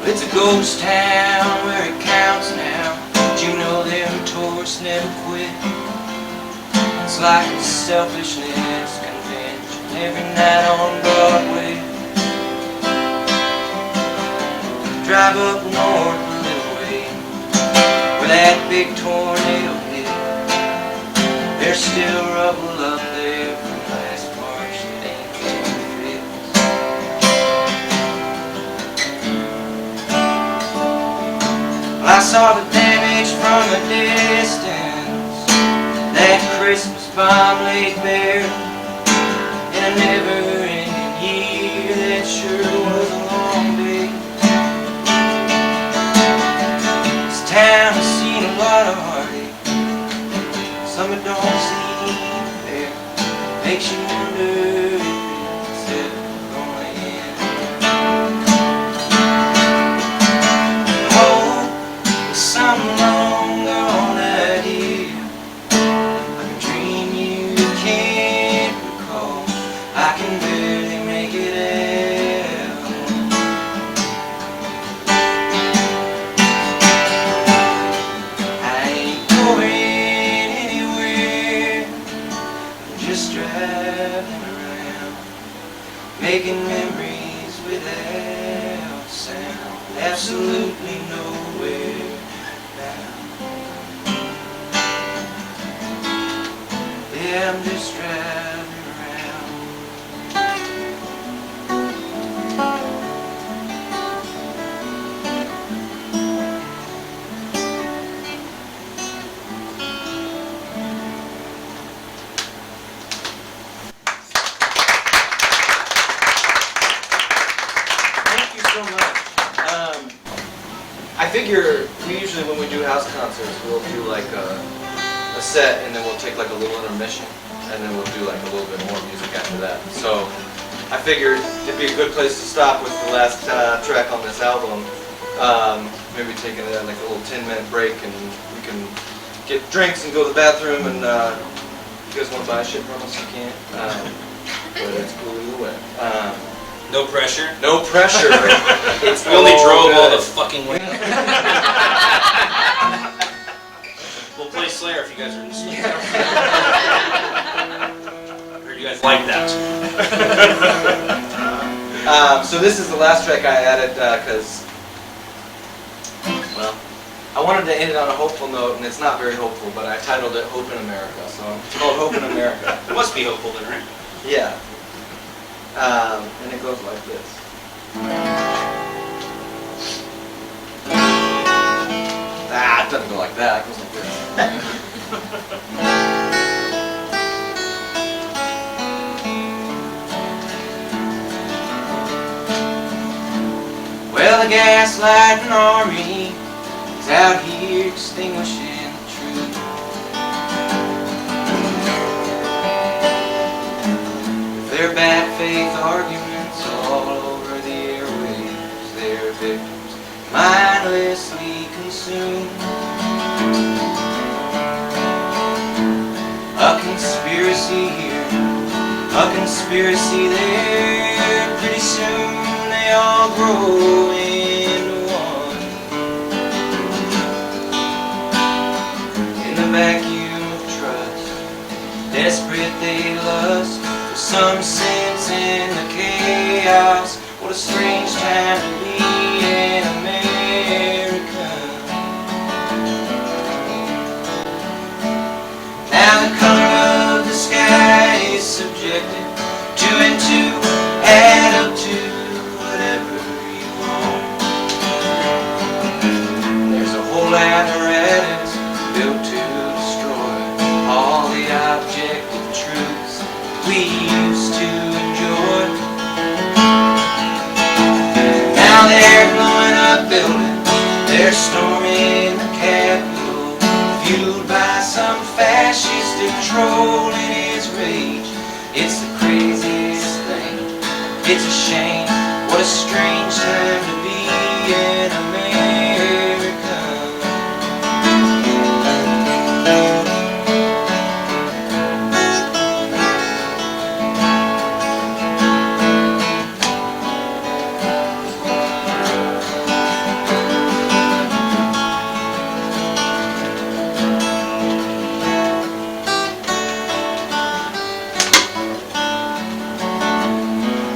It's a ghost town where it counts now, but you know them tourists never quit. It's like a selfishness convention every night on Broadway. Drive up north a little way, where that big tornado hit. There's still rubble up there from last March that ain't getting fixed. Well, I saw the damage from a distance. That Christmas bomb laid bare in a never-ending year. That sure was a long day. This town has seen a lot of heartache. Some it don't seem fair. Makes you wonder if it's ever gonna end. Hope is some long gone idea, like a dream you can't recall. I can barely make it out. I ain't going anywhere, I'm just driving around, making memories without sound. Absolutely nowhere now. Yeah, I'm just driving around. Thank you so much. I figure we usually, when we do house concerts, we'll do like a set, and then we'll take like a little intermission, and then we'll do like a little bit more music after that. So I figured it'd be a good place to stop with the last track on this album. Maybe taking like a little 10-minute break, and we can get drinks and go to the bathroom. And if you guys want to buy shit from us, you can. But it's cool either way. No pressure. No pressure. It's We only all drove all good. the fucking way. We'll play Slayer if you guys are interested. Heard you guys like that. So this is the last track I added because, well, I wanted to end it on a hopeful note, and it's not very hopeful, but I titled it Hope in America. So it's called Hope in America. It must be hopeful then, right? Yeah. And it goes like this. It doesn't go like that. It goes like this. Well, the gaslighting army is out here extinguishing the truth. With their bad faith arguments all over the airwaves, their victims mindlessly consumed. A conspiracy here, a conspiracy there. Pretty soon they all grow into one. In the vacuum of trust, desperate they lust for some sense in the chaos. What a strange time to be an American. Now the color of the sky is subjected to and to add up to whatever you want. There's a whole apparatus built to destroy all the objective truths we used to enjoy. Now they're blowing up buildings, they're storming the Capitol, fueled by some fascistic troll in his rage. It's the craziest thing, it's a shame, what a strange time to be an American.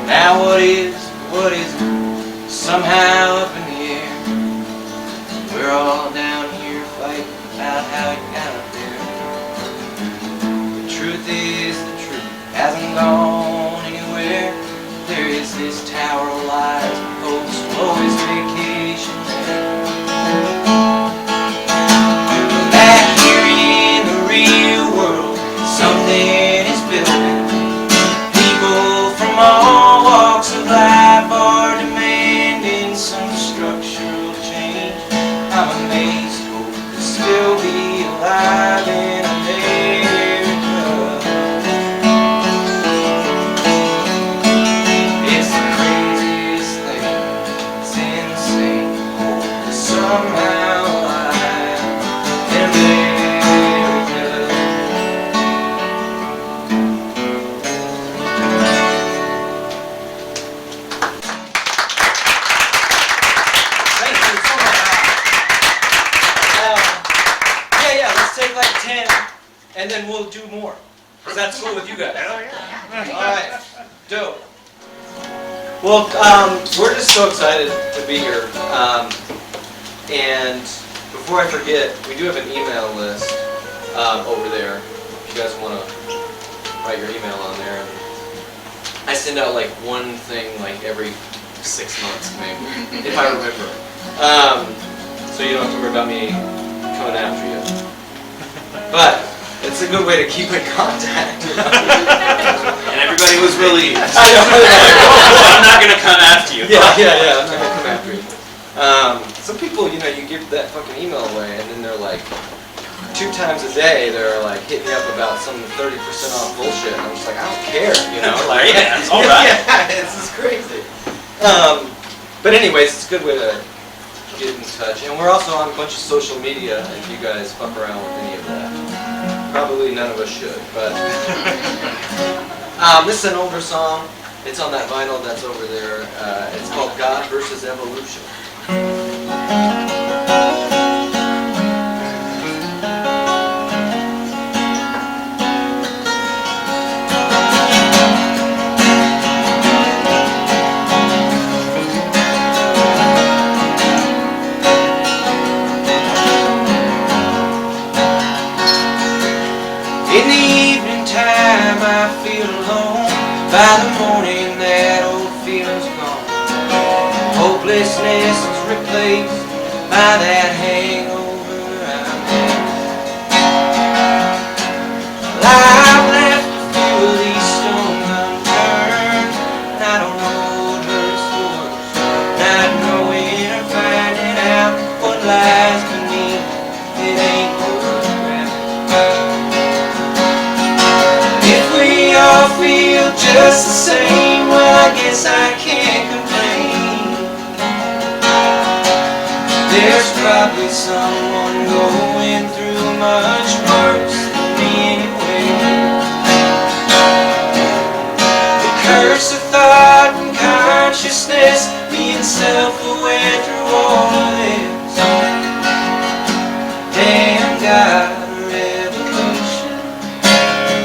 Now what isn't, somehow up in the air. We're all down here fighting about how it got up there. The truth is the truth hasn't gone anywhere. There is this tower of lies, folks will always vacation there. But back here in the real world, something is building. People from all walks of life are demanding some structural change. I'm amazed hope could still be alive in America. It's the craziest thing, it's insane. Hope is somehow alive in America. Thank you so much. Yeah, let's take like 10 and then we'll do more. Because that's cool with you guys. Hell yeah. Alright, dope. Well, we're just so excited to be here. And before I forget, we do have an email list over there. If you guys want to write your email on there. I send out like one thing like every 6 months maybe, if I remember. So you don't have to worry about me coming after you. But it's a good way to keep in contact. And everybody was relieved. I know. I'm not gonna come after you. Yeah, I'm not gonna come after you. Some people, you give that fucking email away and then they're like, 2 times a day, they're like hitting me up about some 30% off bullshit. And I'm just like, I don't care, like, Yeah, it's all right. Yeah, it's just crazy. But anyways, it's a good way to get in touch. And we're also on a bunch of social media if you guys fuck around with any of that. Probably none of us should, but this is an older song. It's on that vinyl that's over there. It's called God versus Evolution. In the evening time I feel alone. By the morning that old feeling's gone. Hopelessness is replaced by that hangover I'm in. feel just the same, well I guess I can't complain. There's probably someone going through much worse than me anyway. The curse of thought and consciousness, being self-aware through all of this. Damn God, a revolution,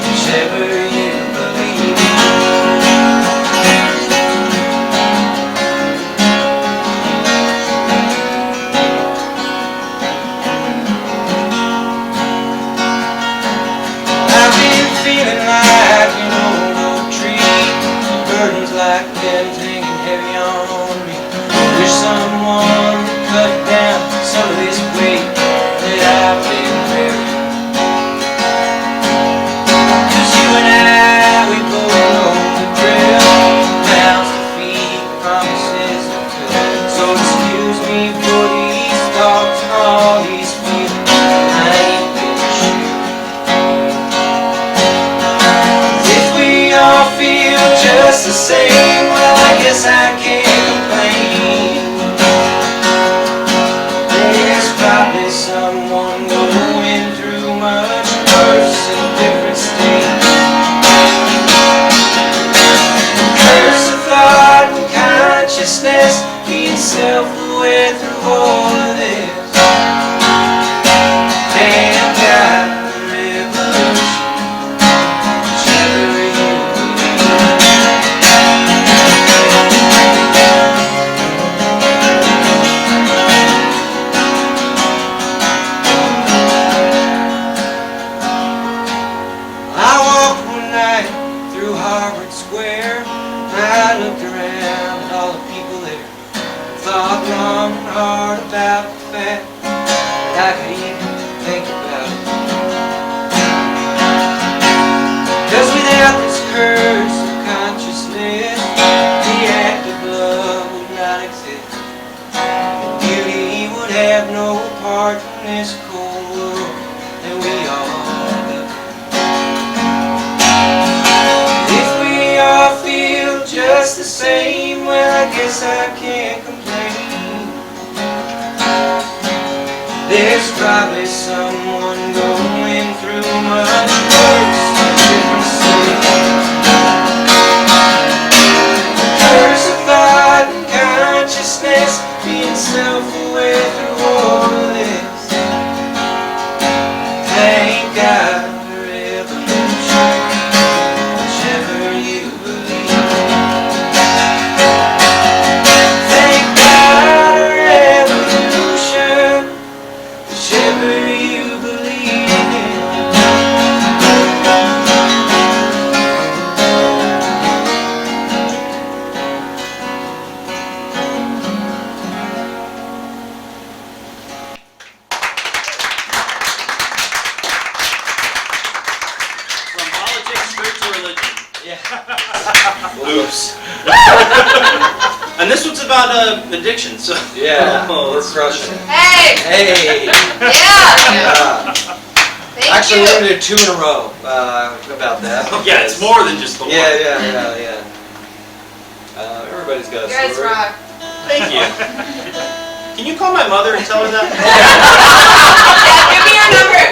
whichever you believe in. I've been feeling like an old oak tree, burdens like pens hanging heavy on me. Wish someone would cut down some of this weight that I've been bearing. 'Cause you and I, we both know the drill. Mouths to feed, promises to fill. So excuse me for these thoughts and all these feelings I ain't been sure. If we all feel just the same, well I guess I can't complain. There's probably someone going through much worse in different states. Curse of thought and consciousness, being self-aware through all of this. Damn God, a revolution, whichever you believe. I walked one night through Harvard Square. I looked around at all the people there, thought long and hard about the fact that I could even think about it. 'Cause without this curse of consciousness, the act of love would not exist. Beauty would have no part in this cold world that we all live. If we all feel just the same, well I guess I can't complain. There's probably someone going through much worse in different states. Curse of thought and consciousness, being self-aware through all of this. Thank God for revolution, whichever you believe. Thank God for revolution, whichever you believe in. From politics straight to religion. Yeah. Oops. And this one's about addiction, so. Yeah, Oh, we're it's- crushing it. Hey! Hey! Yeah! Thank Actually, you. we're gonna do 2 in a row about that. Yeah, it's more than just the one. Yeah. Everybody's got a You guys story. rock. Thank you. Can you call my mother and tell her that? Yeah, give me your number.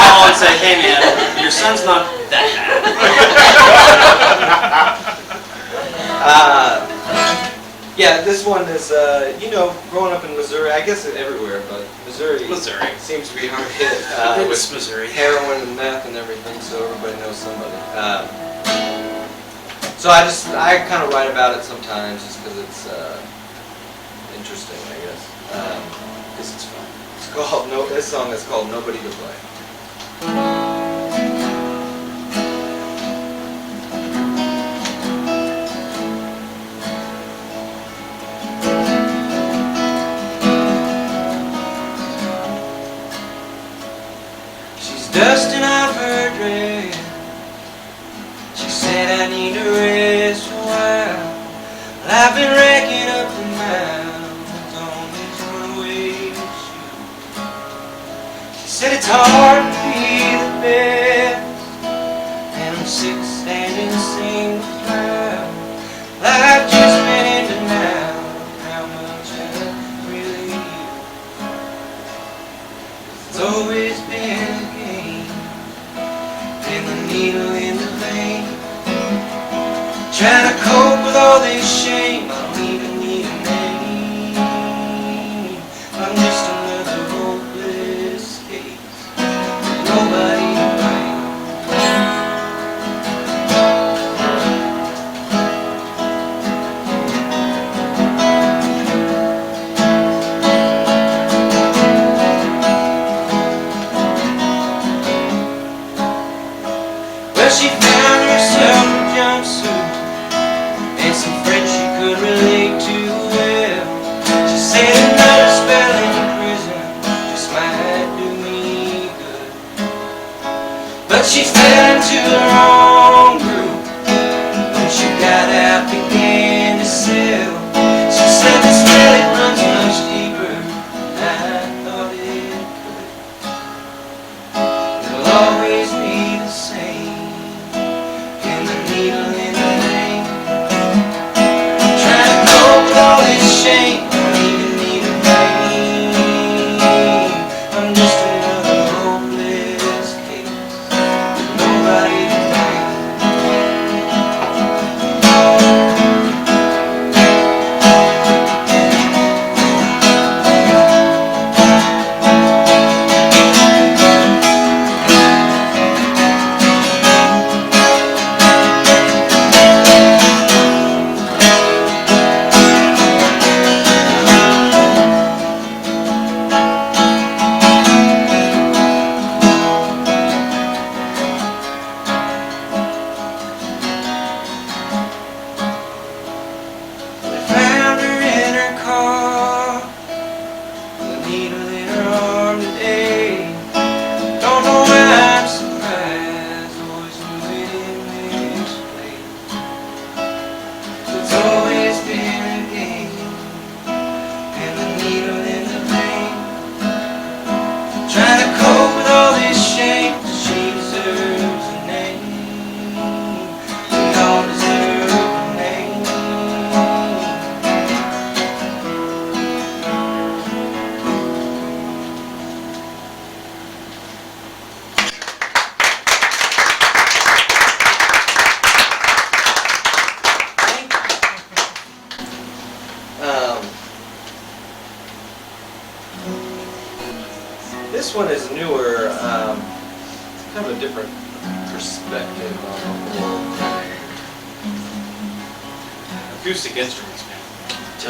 Call and say, hey man, your son's not that bad. Yeah, this one is, growing up in Missouri, I guess everywhere, but Missouri seems to be hard hit with It's Missouri. heroin and meth and everything, so everybody knows somebody. So I kind of write about it sometimes just because it's interesting, I guess. Because it's fun. This song is called Nobody to Play. She's dusting off her dress. She said I need to rest a while. I've been racking up the miles on these runaway shoes. She said it's hard to be the best, and I'm sick standing single proud. I've just been in denial of how much I really you. It's always been a game, and the needle in the vein. Trying to cope with all this shame, I don't even need a name. I'm just another hopeless case, nobody to blame. Well, she found herself a jumpsuit and some friends she could relate to well. She said another spell in prison just might do me good. But she fell into the wrong group. When she got out, began to sell. She said this well, it runs much deeper than I thought it could. It'll always be the same, and the needle in the vein. Trying to cope with all this shame, I don't even need a name. I'm just another hopeless case, with nobody to blame. They found her in her car, with a needle in her arm today. Don't know why I'm surprised, always knew it in this place. It's always been a game, and the needle in the vein. Trying to cope with all this shame, she deserves a name. We all deserve a name. This one is newer, kind of a different perspective on the whole thing. Acoustic instruments, man.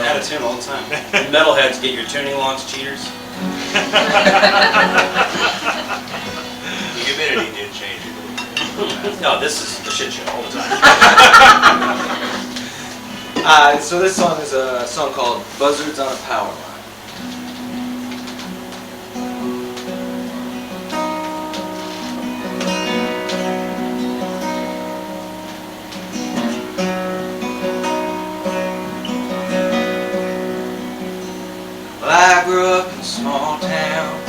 Out of tune all the time. You metalheads, get your tuning locks, cheaters. The humidity did change it. No, this is the shit show all the time. So this song is a song called Buzzards on a Power Line. Well, I grew up in a small town,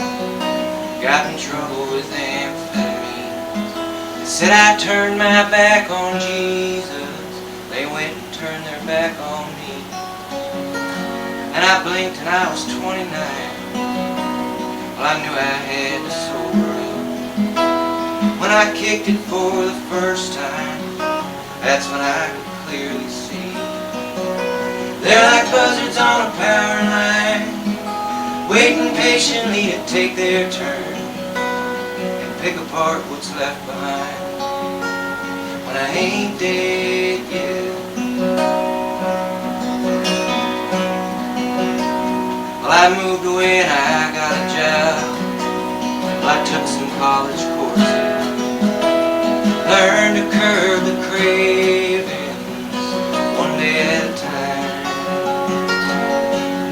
got in trouble with amphetamines. They said I turned my back on Jesus, they went and turned their back on me. And I blinked and I was 29. Well, I knew I had to sober up. When I kicked it for the first time, that's when I could clearly see. They're like buzzards on a power line, waiting patiently to take their turn and pick apart what's left behind when I ain't dead yet. Well, I moved away and I got a job. Well, I took some college courses, learned to curb the cravings one day at a time.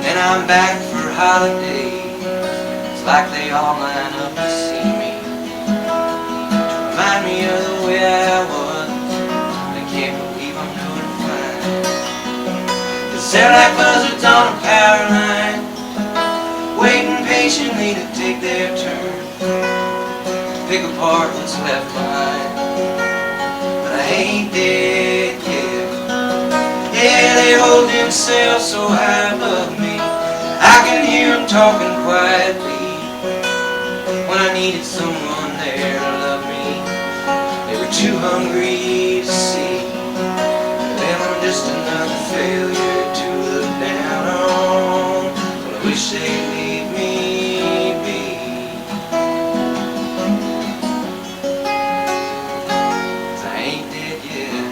Then I'm back for holidays, it's like they all line up to see me, to remind me of the way I was. They can't believe I'm doing fine. 'Cause they're like buzzards on a power line, waiting patiently to take their turn, pick apart what's left behind. But I ain't dead yet. Yeah, they hold themselves so high above me. I can hear them talking quietly. When I needed someone there to love me, they were too hungry to see. Them I'm just another failure to look down on. But I wish they'd leave me be. 'Cause I ain't dead yet.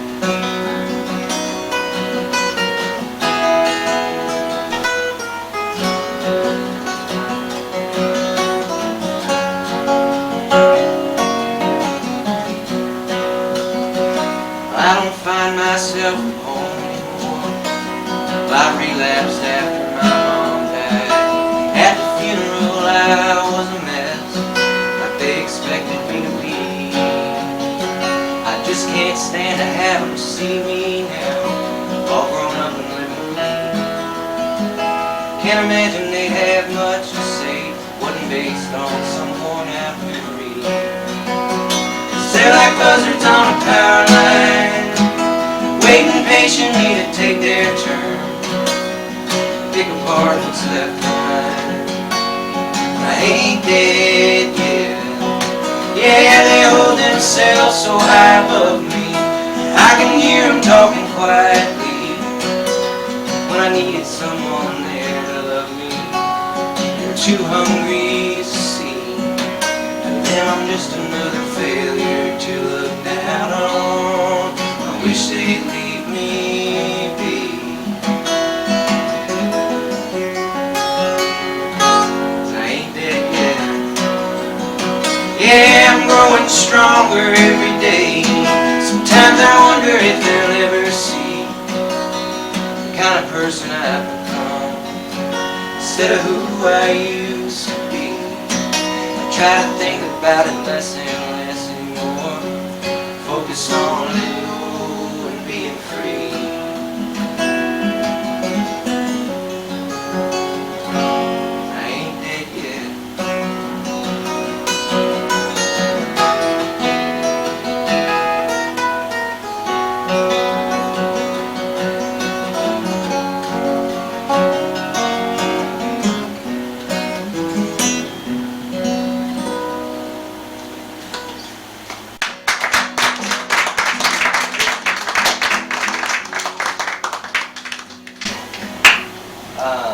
I don't find myself at home anymore. I relapsed after my mom died. At the funeral I was a mess, like they expected me to be. I just can't stand to have them see me now, all grown up and living clean. Can't imagine they'd have much to say, wasn't based on some worn out memory. They're like buzzards on a power line, waiting patiently to take their turn, pick apart what's left behind. I ain't dead yet. Yeah, they hold themselves so high above me. I can hear them talking quietly. When I needed someone there to love me, they're too hungry to see. And then I'm just another failure to look down on. I wish they'd leave me be. 'Cause I ain't dead yet. Yeah, I'm growing stronger every day. Sometimes I wonder if they'll ever see the kind of person I've become instead of who I used to be. I try to think about it less and less and more, focus on letting go and being free. I ain't dead yet.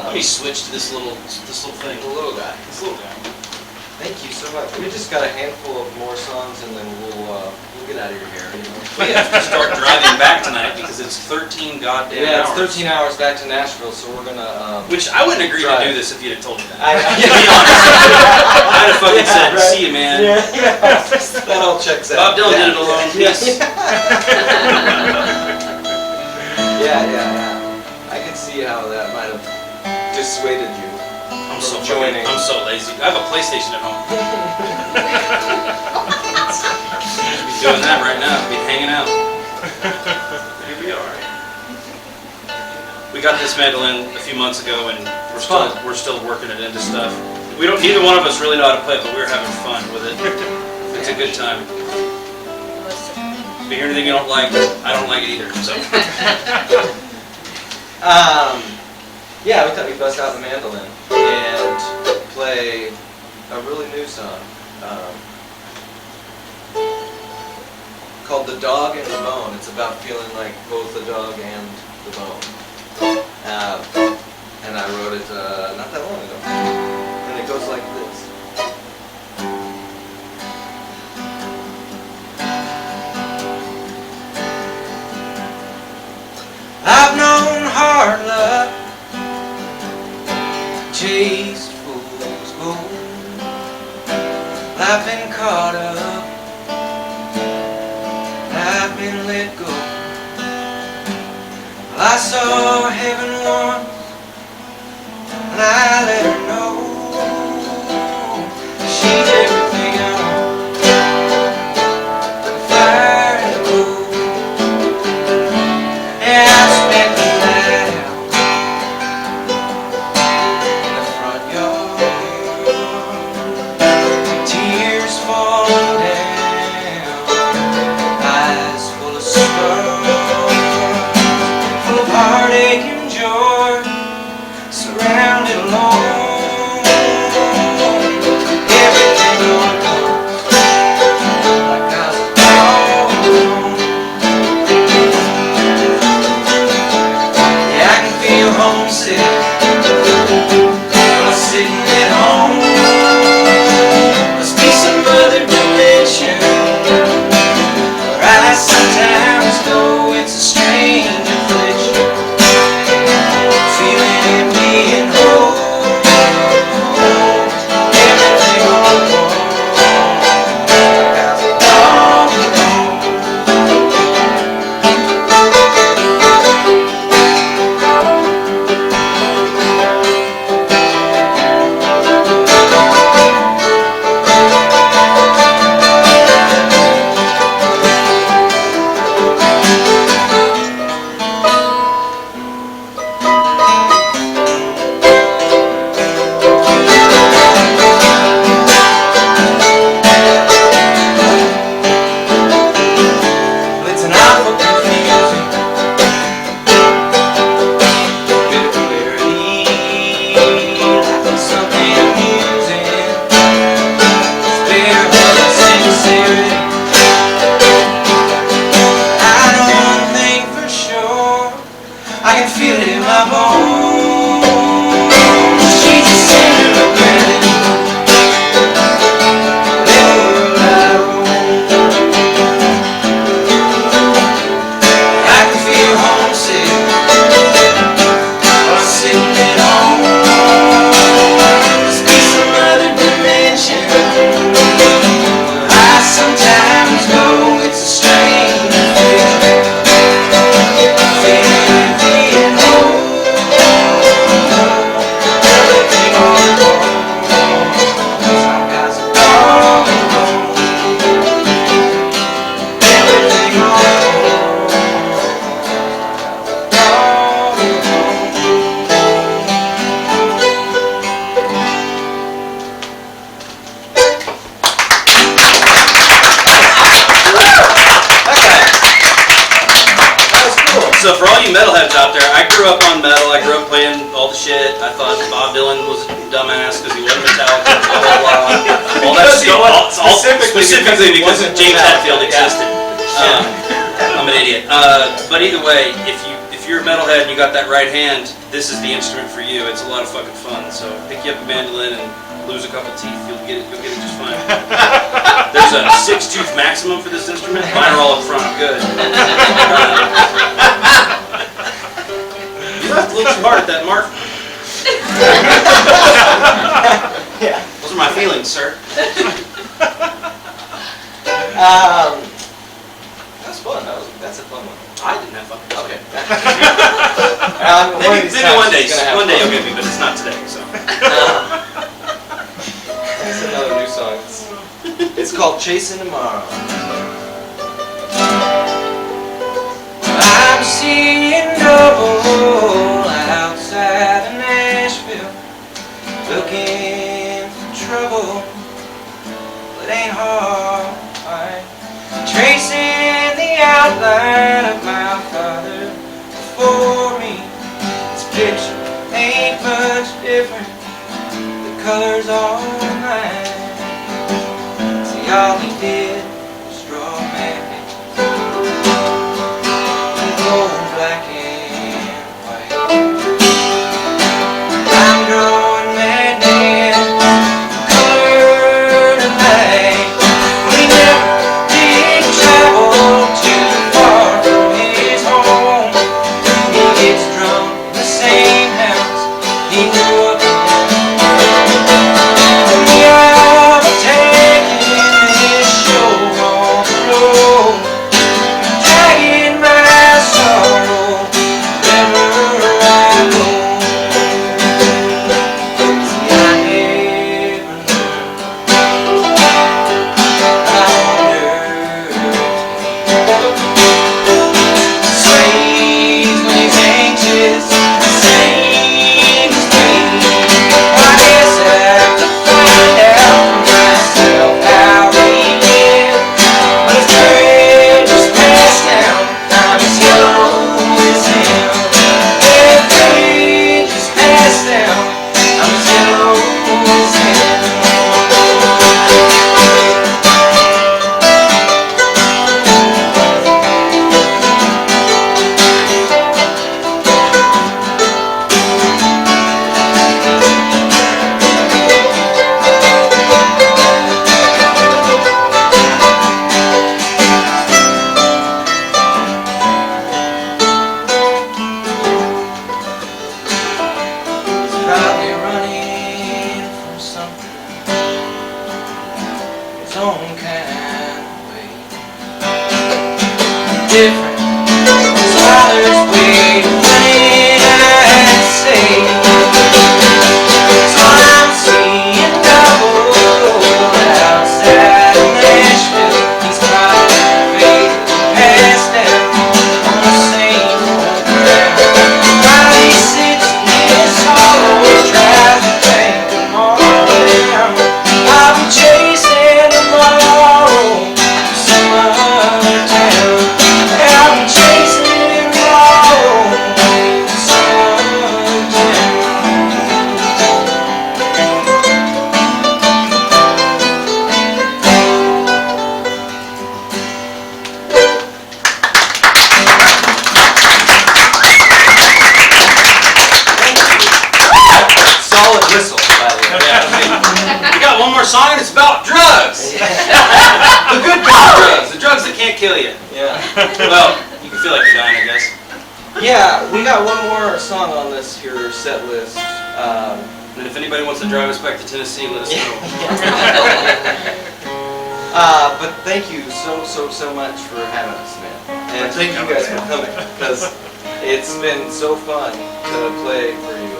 Let me switch to this little thing. The little guy. This little guy. Thank you so much. We just got a handful of more songs and then we'll get out of your hair, you know. We have to start driving back tonight because it's 13 goddamn Yeah, hours. it's 13 hours back to Nashville, so we're gonna Which I wouldn't agree drive. to do this if you'd have told me that. I To be honest. I'd have fucking said, right. see you, man. that all checks out. Bob Dylan did it alone. Peace. Yeah. I can see how that might have dissuaded you. I'm so joining. I'm so lazy. I have a PlayStation at home. I'd be doing that right now. I'd be hanging out. Here we are. We got this mandolin a few months ago, and we're still working it into stuff. We don't. Neither one of us really know how to play it, but we're having fun with it. It's a good time. If you hear anything you don't like, I don't like it either. So. Yeah, we thought we'd bust out the mandolin and play a really new song called The Dog and the Bone. It's about feeling like both the dog and the bone. And I wrote it not that long ago. And it goes like this. I've known hard luck, chased fool's gold. I've been caught up, I've been let go. I saw heaven once, and I let her know she's everything I want, like fire and gold. And I spent the night out in the front yard, tears falling down, eyes full of bones. She's a center of gravity. I can feel homesick while sitting at home. Must be some other dimension where I sometimes go. It's a strange feeling being home. Everything on the wall. I've got some dog and bone. Everything on the wall. Dog and bone. So for all you metalheads out there, I grew up on metal. I grew up playing all the shit. I thought Bob Dylan was a dumbass because he wasn't Metallica. Blah blah blah. All that stuff. All specifically because James Hetfield existed. I'm an idiot. But either way, if you're a metalhead and you got that right hand, this is the instrument for you. It's a lot of fucking fun. So pick you up a mandolin and lose a couple teeth. You'll get it just fine. There's a 6-tooth maximum for this instrument. Mine are all up front. I'm good. You left a little too hard at that mark. Yeah. Those are my feelings, sir. That's fun. That's a fun one. I didn't have fun. Okay. Maybe one day. One day you'll get me, but it's not today. So. That's another new song. It's called Chasing Tomorrow. I'm seeing double outside of Nashville, looking for trouble, but ain't hard. Tracing the outline of my father before me. This picture ain't much different. The colors all mine. See, all he did was draw magnet. Black and white. I'm drawing madness, color tonight. We never did travel too far from his home. He gets drunk in the same house he grew up in. We are taking this show on the road, dragging my sorrow wherever I go. See, I never knew. I wonder. Slaves when he's anxious, same as me. I guess I have to find out for myself how he lived. When his courage was passed down, I'm as yellow as him. Their courage was passed down, I'm as yellow as him. He's probably running from something, his own kind of way. Different, his father's way to win, I'd say. So I'm seeing double outside of Nashville. He's probably passed down on the same old ground. While he sits in his hollow, tries to think them all down. I'll be chasing tomorrow to some other town. I'll be chasing tomorrow song and it's about drugs. The good kind of drugs, the drugs that can't kill you. Yeah. Well, you can feel like you're dying, I guess. Yeah, we got one more song on this here set list. And if anybody wants to drive us back to Tennessee, let us know. But thank you so much for having us, man. And thank you guys for coming, because it's been so fun to play for you.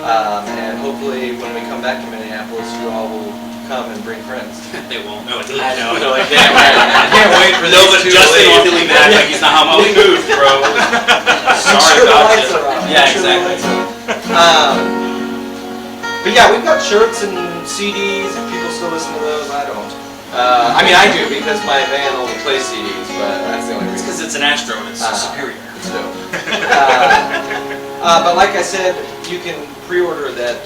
And hopefully when we come back to Minneapolis, you all will come and bring friends. They won't. No, I know, they're like, damn right. I can't wait for No, these but two Justin to will leave. leave act like he's not home. We moved, bro. Sorry Sure the about lights you. are on. Yeah, Sure the exactly. lights are on. But yeah, we've got shirts and CDs. If people still listen to those, I don't. I mean, I do because my band only plays CDs, but that's the only It's reason. because it's an Astro and it's superior. It's dope. But like I said, you can pre-order that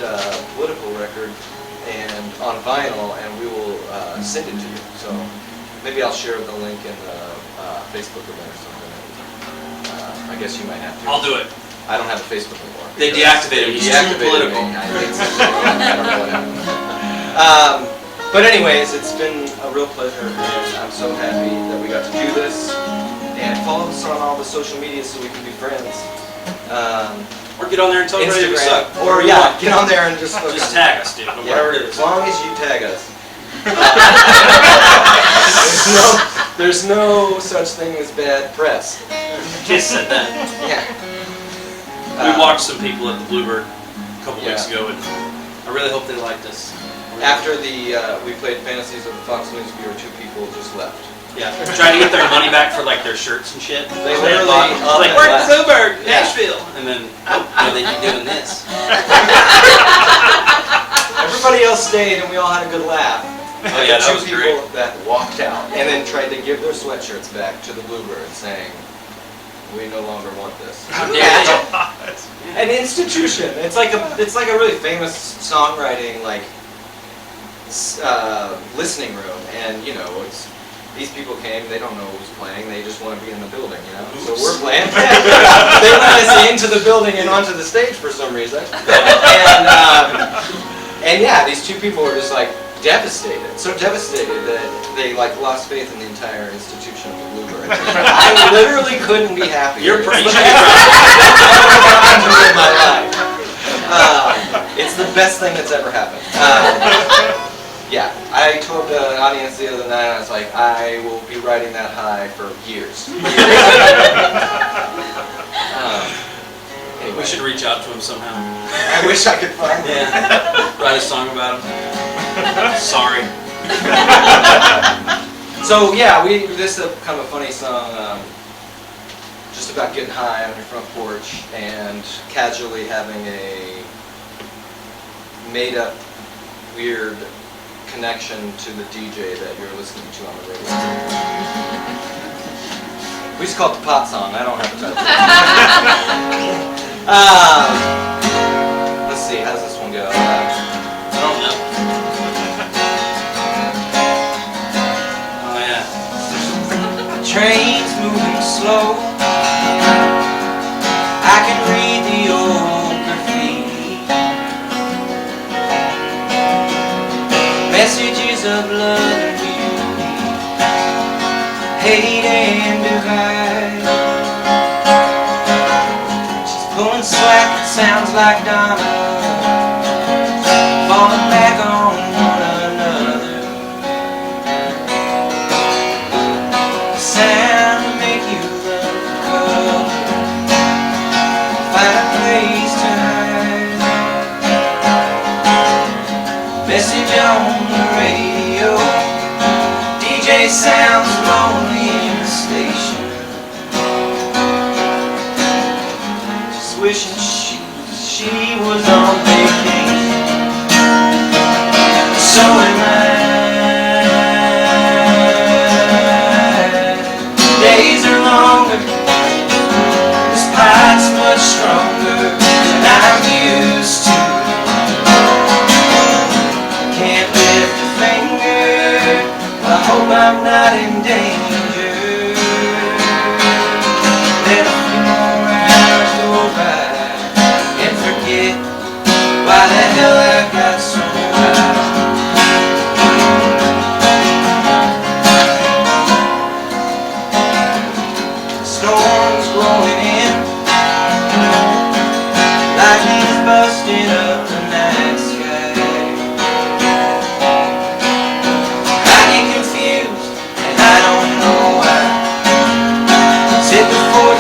Political record and on vinyl, and we will send it to you. So maybe I'll share the link in the Facebook event or something. I guess you might have to. I'll do it. I don't have a Facebook anymore. They deactivated me. He's too political. Me. I don't know what happened. But anyways, it's been a real pleasure, and I'm so happy that we got to do this. And follow us on all the social media so we can be friends. Or get on there and tell everybody we suck. Instagram. Or yeah, get on there and just tag us, dude. Whatever it is. As long as you tag us. There's no such thing as bad press. Kiss said that. Yeah. We watched some people at the Bluebird a couple weeks ago, and I really hope they liked us. After we played Fantasies of the Fox News Bureau, 2 people just left. Yeah, trying to get their money back for like their shirts and shit. They literally like, we're at Bluebird, Nashville, and then they keep doing this. Everybody else stayed, and we all had a good laugh. Oh yeah, that The 2 was people great. that walked out and then tried to give their sweatshirts back to the Bluebird, saying, "We no longer want this." An institution. It's like a really famous songwriting listening room, and you know, these people came. They don't know who's playing. They just want to be in the building, you know. So we're playing. They let us into the building and onto the stage for some reason. And yeah, these 2 people were just like devastated. So devastated that they like lost faith in the entire institution of the Bluebird. I literally couldn't be happier. You're pretty. In my life. It's the best thing that's ever happened. Yeah, I told the audience the other night, I was like, I will be riding that high for years. Anyway. We should reach out to him somehow. I wish I could find him. Yeah, write a song about him. Sorry. So yeah, this is kind of a funny song, just about getting high on your front porch and casually having a made-up, weird connection to the DJ that you're listening to on the radio. We just call it the pot song. I don't have to touch it. Let's see, how does this one go? I don't know. Oh yeah. Trains moving slow. I can read the old graffiti. Messages of love and beauty, hate and divide. She's pulling slack, it sounds like dominoes falling back on one another. The sound to make you uncover, find a place to hide. Message on the radio, DJ sounds lonely in the station. Just wishing she was on vacation. So am I. Days are longer, this pot's much stronger than I'm used to. Can't lift a finger, I hope I'm not in danger. Let a few more hours go by and forget why the hell I got so high.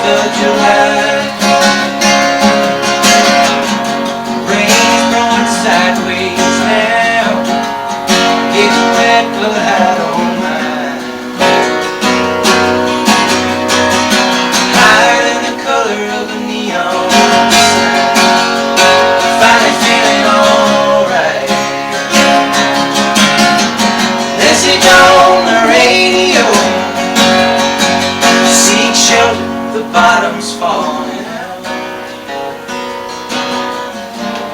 of July. Rain's blowing sideways now, getting wet, but I don't mind. Higher than the color of a neon sign, finally feeling alright. Message on the radio, seek shelter, the bottom's falling out.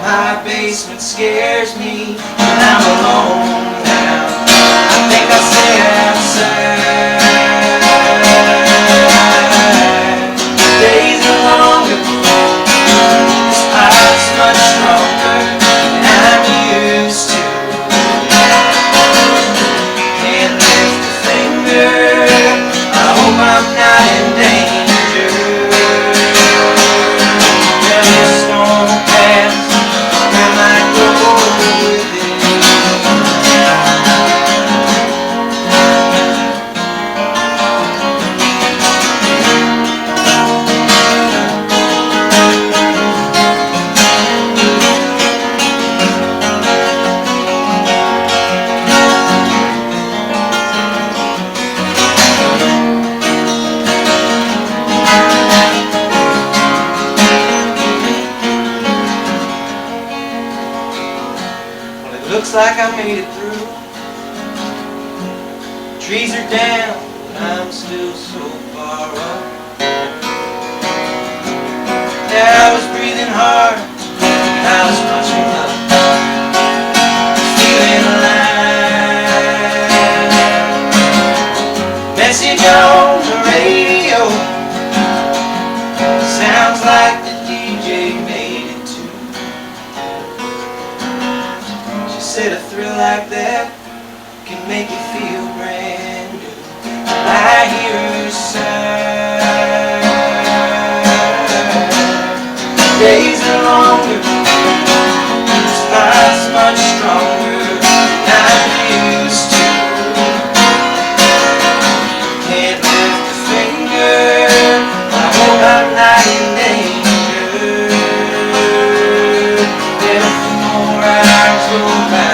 My basement scares me when I'm alone now. I think I'll stay outside. Days are longer, this pipe's much stronger than I'm used to. Can't lift a finger, I hope I'm not in danger. When the storm passes, I might go with it. Well, it looks like I made it through. Trees are down, but I'm still so far up. Yeah, I was breathing hard, and I was punching up, feeling alive. Message on the radio, sounds like the DJ made it too. She said a thrill like that can make you feel brand new. I hear her sigh. Days are longer, this fight's much stronger than I'm used to. Can't lift a finger, I hope I'm not in danger. Then a few more hours go by.